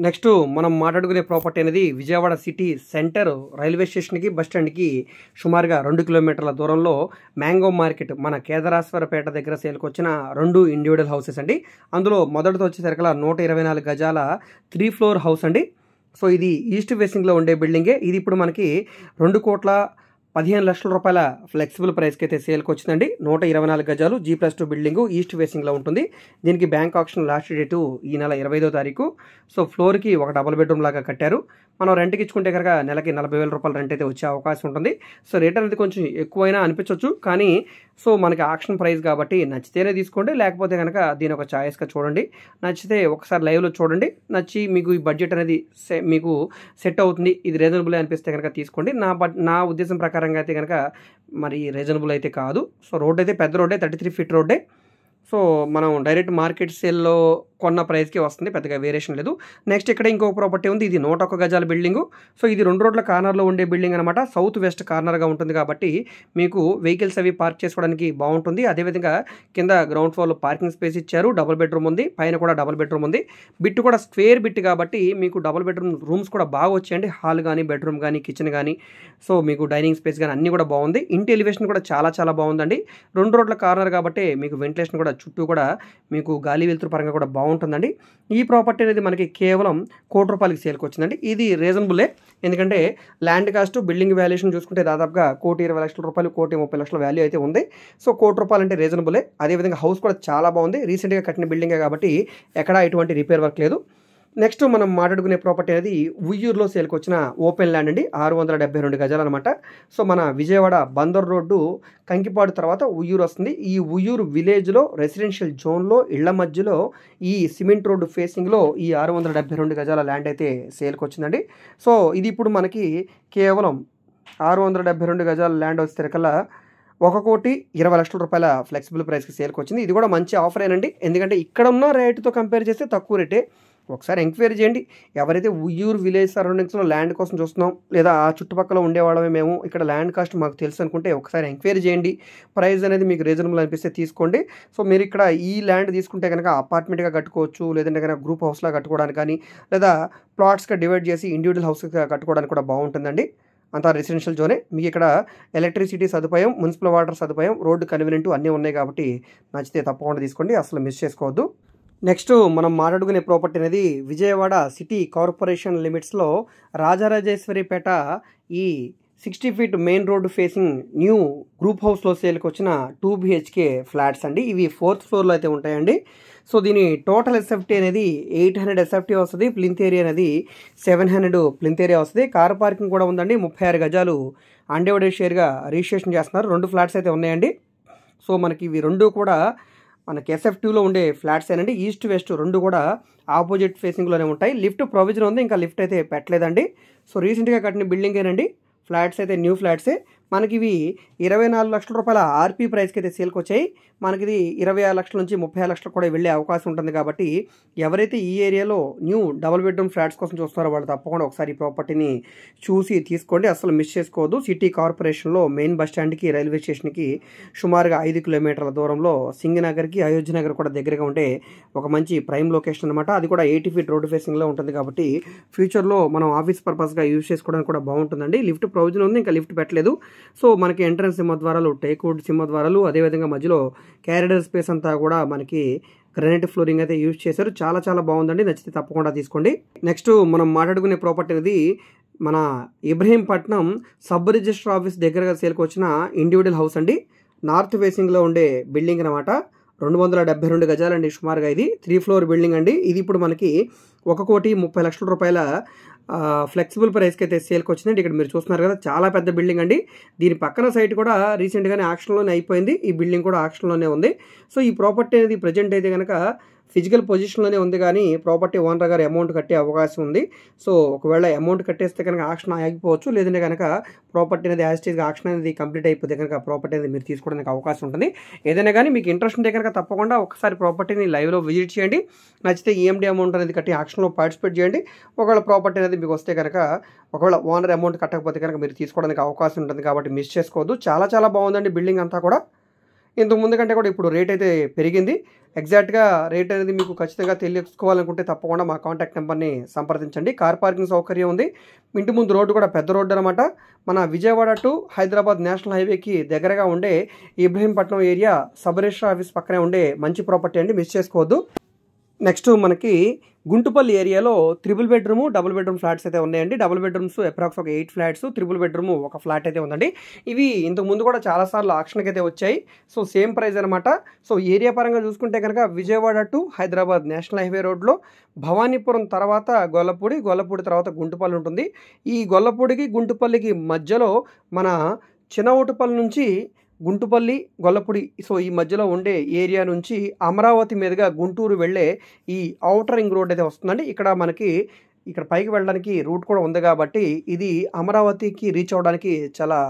నెక్స్ట్ మనం మాట్లాడుకునే ప్రాపర్టీ అనేది విజయవాడ సిటీ సెంటర్ రైల్వే స్టేషన్కి బస్ స్టాండ్కి సుమారుగా 2 కిలోమీటర్ల దూరంలో మ్యాంగో మార్కెట్ మన కేదారేశ్వరపేట దగ్గర సేల్కి వచ్చిన 2 ఇండివిజువల్ హౌసెస్ అండి. అందులో మొదటితో వచ్చేసరికి 124 గజాల 3 ఫ్లోర్ హౌస్ అండి. సో ఇది ఈస్ట్ ఫేసింగ్లో ఉండే బిల్డింగే. ఇది ఇప్పుడు మనకి 2,15,00,000 రూపాయల ఫ్లెక్సిబుల్ ప్రైస్కి అయితే సేల్కి వచ్చిందండి. 124 గజాలు G+2 బిల్డింగు ఈస్ట్ ఫేసింగ్లో ఉంటుంది. దీనికి బ్యాంక్ ఆప్షన్ లాస్ట్ డేటు ఈ నెల 25వ తారీఖు. సో ఫ్లోర్కి ఒక డబుల్ బెడ్రూమ్ లాగా కట్టారు. మనం రెంట్కి ఇచ్చుకుంటే కనుక నెలకి 40,000 రూపాయల రెంట్ అయితే వచ్చే అవకాశం ఉంటుంది. సో రేట్ అనేది కొంచెం ఎక్కువైనా అనిపించవచ్చు, కానీ సో మనకి ఆక్షన్ ప్రైస్ కాబట్టి నచ్చితేనే తీసుకోండి, లేకపోతే కనుక దీని ఒక ఛాయిస్గా చూడండి. నచ్చితే ఒకసారి లైవ్లో చూడండి, నచ్చి మీకు ఈ బడ్జెట్ అనేది మీకు సెట్ అవుతుంది, ఇది రీజనబుల్ అనిపిస్తే కనుక తీసుకోండి. నా ఉద్దేశం ప్రకారంగా అయితే కనుక మరి రీజనబుల్ అయితే కాదు. సో రోడ్ అయితే పెద్ద రోడ్డే, 33 ఫీట్ రోడ్డే. సో మనం డైరెక్ట్ మార్కెట్ సేల్లో కొన్న ప్రైస్కి వస్తుంది, పెద్దగా వేరియేషన్ లేదు. నెక్స్ట్ ఇక్కడ ఇంకో ప్రాపర్టీ ఉంది. ఇది 101 గజాల బిల్డింగు. సో ఇది 2 రోడ్ల కార్నర్లో ఉండే బిల్డింగ్ అనమాట. సౌత్ వెస్ట్ కార్నర్గా ఉంటుంది కాబట్టి మీకు వెహికల్స్ అవి పార్క్ చేసుకోవడానికి బాగుంటుంది. అదేవిధంగా కింద గ్రౌండ్ ఫ్లోర్లో పార్కింగ్ స్పేస్ ఇచ్చారు, డబుల్ బెడ్రూమ్ ఉంది, పైన కూడా డబుల్ బెడ్రూమ్ ఉంది. బిట్ కూడా స్క్వేర్ బిట్ కాబట్టి మీకు డబుల్ బెడ్రూమ్ రూమ్స్ కూడా బాగా వచ్చాయండి. హాల్ కానీ, బెడ్రూమ్ కానీ, కిచెన్ కానీ, సో మీకు డైనింగ్ స్పేస్ కానీ అన్నీ కూడా బాగుంది. ఇంటి ఎలివేషన్ కూడా చాలా చాలా బాగుందండి. 2 రోడ్ల కార్నర్ కాబట్టి మీకు వెంటిలేషన్ కూడా చుట్టూ కూడా మీకు గాలి వెలుతురు పరంగా కూడా బాగుంటుందండి. ఈ ప్రాపర్టీ అనేది మనకి కేవలం 1 కోటి రూపాయలకి సేల్కి వచ్చిందండి. ఇది రీజనబులే, ఎందుకంటే ల్యాండ్ కాస్ట్, బిల్డింగ్ వాల్యుయేషన్ చూసుకుంటే దాదాపుగా 1,20,00,000 రూపాయలు, 1,30,00,000 వాల్యూ అయితే ఉంది. సో 1 కోటి రూపాయలు అంటే రీజనబులే. అదేవిధంగా హౌస్ కూడా చాలా బాగుంది, రీసెంట్గా కట్టిన బిల్డింగే కాబట్టి ఎక్కడా ఎటువంటి రిపేర్ వర్క్ లేదు. నెక్స్ట్ మనం మాట్లాడుకునే ప్రాపర్టీ అనేది ఉయ్యూరులో సేల్కి వచ్చిన ఓపెన్ ల్యాండ్ అండి. 672 గజాలు అనమాట. సో మన విజయవాడ బందర్ రోడ్డు కంకిపాడు తర్వాత ఉయ్యూరు వస్తుంది. ఈ ఉయ్యూరు విలేజ్లో రెసిడెన్షియల్ జోన్లో ఇళ్ల మధ్యలో ఈ సిమెంట్ రోడ్డు ఫేసింగ్లో ఈ 672 గజాల ల్యాండ్ అయితే సేల్కి వచ్చిందండి. సో ఇది ఇప్పుడు మనకి కేవలం 672 గజాల ల్యాండ్ వచ్చేసరికల్లా 1,20,00,000 రూపాయల ఫ్లెక్సిబుల్ ప్రైస్కి సేల్కి వచ్చింది. ఇది కూడా మంచి ఆఫరేనండి, ఎందుకంటే ఇక్కడ ఉన్న రేటుతో కంపేర్ చేస్తే తక్కువ రేటే. ఒకసారి ఎంక్వైరీ చేయండి. ఎవరైతే ఉయ్యూరు విలేజ్ సరౌండింగ్స్లో ల్యాండ్ కోసం చూస్తున్నాం, లేదా ఆ చుట్టుపక్కల ఉండేవాళ్ళమే మేము, ఇక్కడ ల్యాండ్ కాస్ట్ మాకు తెలుసు అనుకుంటే ఒకసారి ఎంక్వైరీ చేయండి. ప్రైస్ అనేది మీకు రీజనబుల్ అనిపిస్తే తీసుకోండి. సో మీరు ఇక్కడ ఈ ల్యాండ్ తీసుకుంటే కనుక అపార్ట్మెంట్గా కట్టుకోవచ్చు, లేదంటే కనుక గ్రూప్ హౌస్లా కట్టుకోవడానికి కానీ, లేదా ప్లాట్స్గా డివైడ్ చేసి ఇండివిజువల్ హౌస్గా కట్టుకోవడానికి కూడా బాగుంటుందండి. అంతా రెసిడెన్షియల్ జోనే. మీకు ఇక్కడ ఎలక్ట్రిసిటీ సదుపాయం, మున్సిపల్ వాటర్ సదుపాయం, రోడ్డు కన్వీనియంట్ అన్నీ ఉన్నాయి కాబట్టి నచ్చితే తప్పకుండా తీసుకోండి, అసలు మిస్ చేసుకోవద్దు. నెక్స్ట్ మనం మాట్లాడుకునే ప్రాపర్టీ అనేది విజయవాడ సిటీ కార్పొరేషన్ లిమిట్స్లో రాజరాజేశ్వరిపేట ఈ 60 feet main road facing new group హౌస్లో సేల్కి వచ్చిన 2 BHK ఫ్లాట్స్ అండి. ఇవి 4th ఫ్లోర్లో అయితే ఉంటాయండి. సో దీని టోటల్ ఎస్ఎఫ్టీ అనేది 800 ఎస్ఎఫ్టీ వస్తుంది. ప్లింత్ ఏరియా అనేది 700 ప్లింత్ ఏరియా వస్తుంది. కార్ పార్కింగ్ కూడా ఉందండి. 36 గజాలు అన్డివైడెడ్ షేర్గా రిజిస్ట్రేషన్ చేస్తున్నారు. 2 ఫ్లాట్స్ అయితే ఉన్నాయండి. సో మనకి ఇవి 2 కూడా మనకి SF2లో ఉండే ఫ్లాట్స్ ఏనండి. ఈస్ట్ వెస్ట్ 2 కూడా ఆపోజిట్ ఫేసింగ్లోనే ఉంటాయి. లిఫ్ట్ ప్రొవిజన్ ఉంది, ఇంకా లిఫ్ట్ అయితే పెట్టలేదండి. సో రీసెంట్గా కట్టిన బిల్డింగేనండి. ఫ్లాట్స్ అయితే న్యూ ఫ్లాట్సే. మనకి ఇవి 24 లక్షల రూపాయల ఆర్పీ ప్రైస్కి అయితే సేల్కి వచ్చాయి. మనకి ఇది 26 లక్షల నుంచి 30 లక్షలు కూడా వెళ్ళే అవకాశం ఉంటుంది. కాబట్టి ఎవరైతే ఈ ఏరియాలో న్యూ డబుల్ బెడ్రూమ్ ఫ్లాట్స్ కోసం చూస్తున్నారో వాళ్ళు తప్పకుండా ఒకసారి ఈ ప్రాపర్టీని చూసి తీసుకోండి, అసలు మిస్ చేసుకోవద్దు. సిటీ కార్పొరేషన్లో మెయిన్ బస్ స్టాండ్కి, రైల్వే స్టేషన్కి సుమారుగా 5 కిలోమీటర్ల దూరంలో సింగనగర్కి, అయోధ్య నగర్ కూడా దగ్గరగా ఉండే ఒక మంచి ప్రైమ్ లొకేషన్ అనమాట. అది కూడా 80 ఫీట్ రోడ్డు ఫేసింగ్లో ఉంటుంది కాబట్టి ఫ్యూచర్లో మనం ఆఫీస్ పర్పస్గా యూజ్ చేసుకోవడానికి కూడా బాగుంటుందండి. లిఫ్ట్ ప్రొవిజన్ ఉంది, ఇంకా లిఫ్ట్ పెట్టలేదు. సో మనకి ఎంట్రన్స్ సింహద్వారాలు, టేక్వుడ్ సింహద్వారాలు, అదేవిధంగా మధ్యలో క్యారిడర్ స్పేస్ అంతా కూడా మనకి గ్రానైట్ ఫ్లోరింగ్ అయితే యూజ్ చేశారు. చాలా చాలా బాగుందండి. నచ్చితే తప్పకుండా తీసుకోండి. నెక్స్ట్ మనం మాట్లాడుకునే ప్రాపర్టీ అనేది మన ఇబ్రహీంపట్నం సబ్ రిజిస్టర్ ఆఫీస్ దగ్గరగా సేల్కి వచ్చిన ఇండివిజువల్ హౌస్ అండి. నార్త్ ఫేసింగ్లో ఉండే బిల్డింగ్ అనమాట. 272 గజాలండి సుమారుగా. ఇది 3 ఫ్లోర్ బిల్డింగ్ అండి. ఇది ఇప్పుడు మనకి 1,30,00,000 రూపాయల ఫ్లెక్సిబుల్ ప్రైస్కి అయితే సేల్కి వచ్చిందండి. ఇక్కడ మీరు చూస్తున్నారు కదా, చాలా పెద్ద బిల్డింగ్ అండి. దీని పక్కన సైట్ కూడా రీసెంట్గానే ఆక్షన్లోనే అయిపోయింది. ఈ బిల్డింగ్ కూడా ఆక్షన్లోనే ఉంది. సో ఈ ప్రాపర్టీ అనేది ప్రజెంట్ అయితే కనుక ఫిజికల్ పొజిషన్లోనే ఉంది, కానీ ప్రాపర్టీ ఓనర్ గారు అమౌంట్ కట్టే అవకాశం ఉంది. సో ఒకవేళ అమౌంట్ కట్టేస్తే కనుక ఆక్షన్ ఆగిపోవచ్చు, లేదంటే కనుక ప్రాపర్టీ అనేది యాజ్ టీజ్గా ఆక్షన్ అనేది కంప్లీట్ అయిపోతే కనుక ప్రాపర్టీ అనేది మీరు తీసుకోవడానికి అవకాశం ఉంటుంది. ఏదైనా కానీ మీకు ఇంట్రెస్ట్ ఉంటే కనుక తప్పకుండా ఒకసారి ప్రాపర్టీని లైవ్లో విజిట్ చేయండి. నచ్చితే ఈఎండి అమౌంట్ అనేది కట్టి ఆక్షన్లో పార్టిసిపేట్ చేయండి. ఒకవేళ ప్రాపర్టీ అనేది మీకు వస్తే కనుక, ఒకవేళ ఓనర్ అమౌంట్ కట్టకపోతే కనుక మీరు తీసుకోవడానికి అవకాశం ఉంటుంది. కాబట్టి మిస్ చేసుకోవద్దు. చాలా చాలా బాగుందండి బిల్డింగ్ అంతా కూడా. ఇంతకు ముందు కంటే కూడా ఇప్పుడు రేట్ అయితే పెరిగింది. ఎగ్జాక్ట్గా రేట్ అనేది మీకు ఖచ్చితంగా తెలుసుకోవాలనుకుంటే తప్పకుండా మా కాంటాక్ట్ నెంబర్ని సంప్రదించండి. కార్ పార్కింగ్ సౌకర్యం ఉంది. ఇంటి ముందు రోడ్డు కూడా పెద్ద రోడ్డు అనమాట. మన విజయవాడ టు హైదరాబాద్ నేషనల్ హైవేకి దగ్గరగా ఉండే Ibrahimpatnam area sub register office పక్కనే ఉండే మంచి ప్రాపర్టీ అండి. మిస్ చేసుకోవద్దు. నెక్స్ట్ మనకి గుంటుపల్లి ఏరియాలో 3 బెడ్రూమ్, డబుల్ బెడ్రూమ్ ఫ్లాట్స్ అయితే ఉన్నాయండి. డబుల్ బెడ్రూమ్స్ అప్రాక్స్ ఒక 8 ఫ్లాట్స్, 3 బెడ్రూమ్ ఒక ఫ్లాట్ అయితే ఉందండి. ఇవి ఇంతకు ముందు కూడా చాలాసార్లు ఆక్షన్కి అయితే వచ్చాయి. సో సేమ్ ప్రైస్ అనమాట. సో ఏరియా పరంగా చూసుకుంటే కనుక Vijayawada to Hyderabad national highway రోడ్లో భవానీపురం తర్వాత గొల్లపూడి తర్వాత గుంటుపల్లి ఉంటుంది. ఈ గొల్లపూడికి గుంటుపల్లికి మధ్యలో మన చిన్నఓటుపల్లి నుంచి గుంటుపల్లి, గొల్లపూడి, సో ఈ మధ్యలో ఉండే ఏరియా నుంచి అమరావతి మీదుగా గుంటూరు వెళ్ళే ఈ ఔటర్ రింగ్ రోడ్ అయితే వస్తుందండి. ఇక్కడ పైకి వెళ్ళడానికి రూట్ కూడా ఉంది కాబట్టి ఇది అమరావతికి రీచ్ అవ్వడానికి చాలా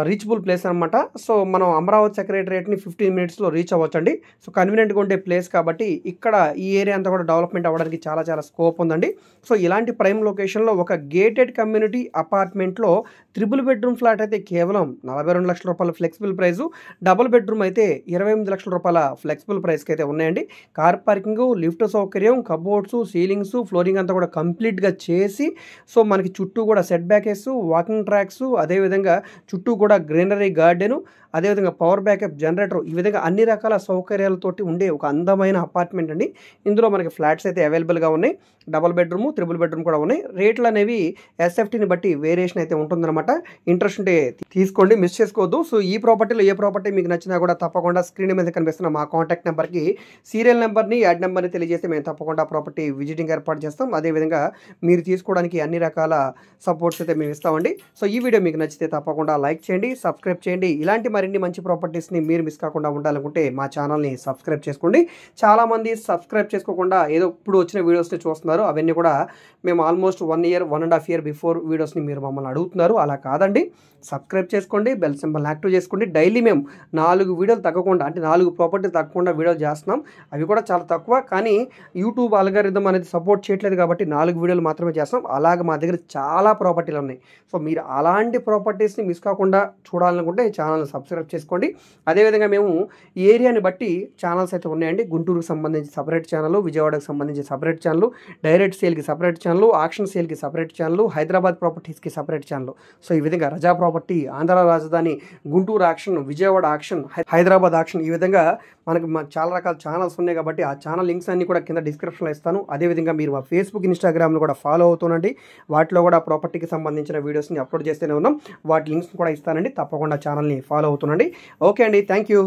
రీచబుల్ ప్లేస్ అనమాట. సో మనం అమరావతి సెక్రటరియట్ని 15 మినిట్స్లో రీచ్ అవ్వచ్చండి. సో కన్వీనియంట్గా ఉండే ప్లేస్ కాబట్టి ఇక్కడ ఈ ఏరియా అంతా కూడా డెవలప్మెంట్ అవ్వడానికి చాలా చాలా స్కోప్ ఉందండి. సో ఇలాంటి ప్రైమ్ లొకేషన్లో ఒక గేటెడ్ కమ్యూనిటీ అపార్ట్మెంట్లో 3 బెడ్రూమ్ ఫ్లాట్ అయితే కేవలం 42 లక్షల రూపాయల ఫ్లెక్సిబుల్ ప్రైజు, డబుల్ బెడ్రూమ్ అయితే 28 లక్షల రూపాయల ఫ్లెక్సిబుల్ ప్రైస్కి అయితే ఉన్నాయండి. కార్ పార్కింగ్, లిఫ్ట్ సౌకర్యం, కబోర్డ్స్, సీలింగ్స్, ఫ్లోరింగ్ అంతా కూడా కంప్లీట్గా చేసి, సో మనకి చుట్టూ కూడా సెట్ బ్యాకెస్, వాకింగ్ ట్రాక్స్, అదేవిధంగా చుట్టూ కూడా గ్రీనరీ గార్డెను, అదేవిధంగా పవర్ బ్యాకప్ జనరేటర్, ఈ విధంగా అన్ని రకాల సౌకర్యాలతోటి ఉండే ఒక అందమైన అపార్ట్మెంట్ అండి. ఇందులో మనకి ఫ్లాట్స్ అయితే అవైలబుల్గా ఉన్నాయి. డబుల్ బెడ్రూమ్, 3 బెడ్రూమ్ కూడా ఉన్నాయి. రేట్లు అనేవి ఎస్ఎఫ్టీని బట్టి వేరియేషన్ అయితే ఉంటుందన్నమాట. ఇంట్రెస్ట్ ఉంటే తీసుకోండి, మిస్ చేసుకోవద్దు. సో ఈ ప్రాపర్టీలో ఏ ప్రాపర్టీ మీకు నచ్చినా కూడా తప్పకుండా స్క్రీన్ మీద కనిపిస్తున్న మా కాంటాక్ట్ నెంబర్కి సీరియల్ నెంబర్ని, యాడ్ నెంబర్ని తెలియజేస్తే మేము తప్పకుండా ప్రాపర్టీ విజిటింగ్ ఏర్పాటు చేస్తాం. అదేవిధంగా మీరు తీసుకోవడానికి అన్ని రకాల సపోర్ట్స్ అయితే మేము ఇస్తామండి. సో ఈ వీడియో మీకు నచ్చితే తప్పకుండా లైక్ చేయండి, సబ్స్క్రైబ్ చేయండి. ఇలాంటి మరిన్ని మంచి ప్రాపర్టీస్ని మీరు మిస్ కాకుండా ఉండాలనుకుంటే మా ఛానల్ని సబ్స్క్రైబ్ చేసుకోండి. చాలామంది సబ్స్క్రైబ్ చేసుకోకుండా ఏదో ఇప్పుడు వచ్చిన వీడియోస్ని చూస్తున్నారు. అవన్నీ కూడా మేము ఆల్మోస్ట్ 1 year, 1.5 year బిఫోర్ వీడియోస్ని మీరు మమ్మల్ని అడుగుతున్నారు. అలా కాదండి, సబ్స్క్రైబ్ చేసుకోండి, బెల్ సింబల్ యాక్టివ్ చేసుకోండి. డైలీ మేము 4 వీడియోలు తగ్గకుండా, అంటే 4 ప్రాపర్టీలు తగ్గకుండా వీడియోలు చేస్తున్నాం. అవి కూడా చాలా తక్కువ, కానీ యూట్యూబ్ అల్గారిథం అనేది సపోర్ట్ చేయట్లేదు కాబట్టి 4 వీడియోలు మాత్రమే చేస్తాం. అలాగే మా దగ్గర చాలా ప్రాపర్టీలు ఉన్నాయి. సో మీరు అలాంటి ప్రాపర్టీస్ని మిస్ కాకుండా చూడాలనుకుంటే ఛానల్ని సబ్స్క్రైబ్ చేసుకోండి. అదేవిధంగా మేము ఈ ఏరియాని బట్టి ఛానల్స్ అయితే ఉన్నాయండి. గుంటూరుకు సంబంధించి సపరేట్ ఛానల్, విజయవాడకు సంబంధించి సపరేట్ ఛానల్, డైరెక్ట్ సేల్కి సపరేట్ ఛానల్, ఆక్షన్ సేల్కి సపరేట్ ఛానల్, హైదరాబాద్ ప్రాపర్టీస్కి సపరేట్ ఛానల్. సో ఈ విధంగా రజా ప్రాపర్టీ, ఆంధ్ర రాజధాని, Guntur auction, Vijayawada auction, Hyderabad auction, ఈ విధంగా మనకు చాలా రకాల ఛానల్స్ ఉన్నాయి కాబట్టి ఆ ఛానల్ లింక్స్ అన్ని కూడా కింద డిస్క్రిప్షన్లో ఇస్తాను. అదేవిధంగా మీరు మా ఫేస్బుక్, ఇన్స్టాగ్రామ్లో కూడా ఫాలో అవుతుండండి. వాటిలో కూడా ప్రాపర్టీకి సంబంధించిన వీడియోస్ని అప్లోడ్ చేస్తూనే ఉన్నాం. వాటి లింక్స్ కూడా ఇస్తానండి. తప్పకుండా ఛానల్ని ఫాలో అవుతుండండి. ఓకే అండి, థ్యాంక్ యూ.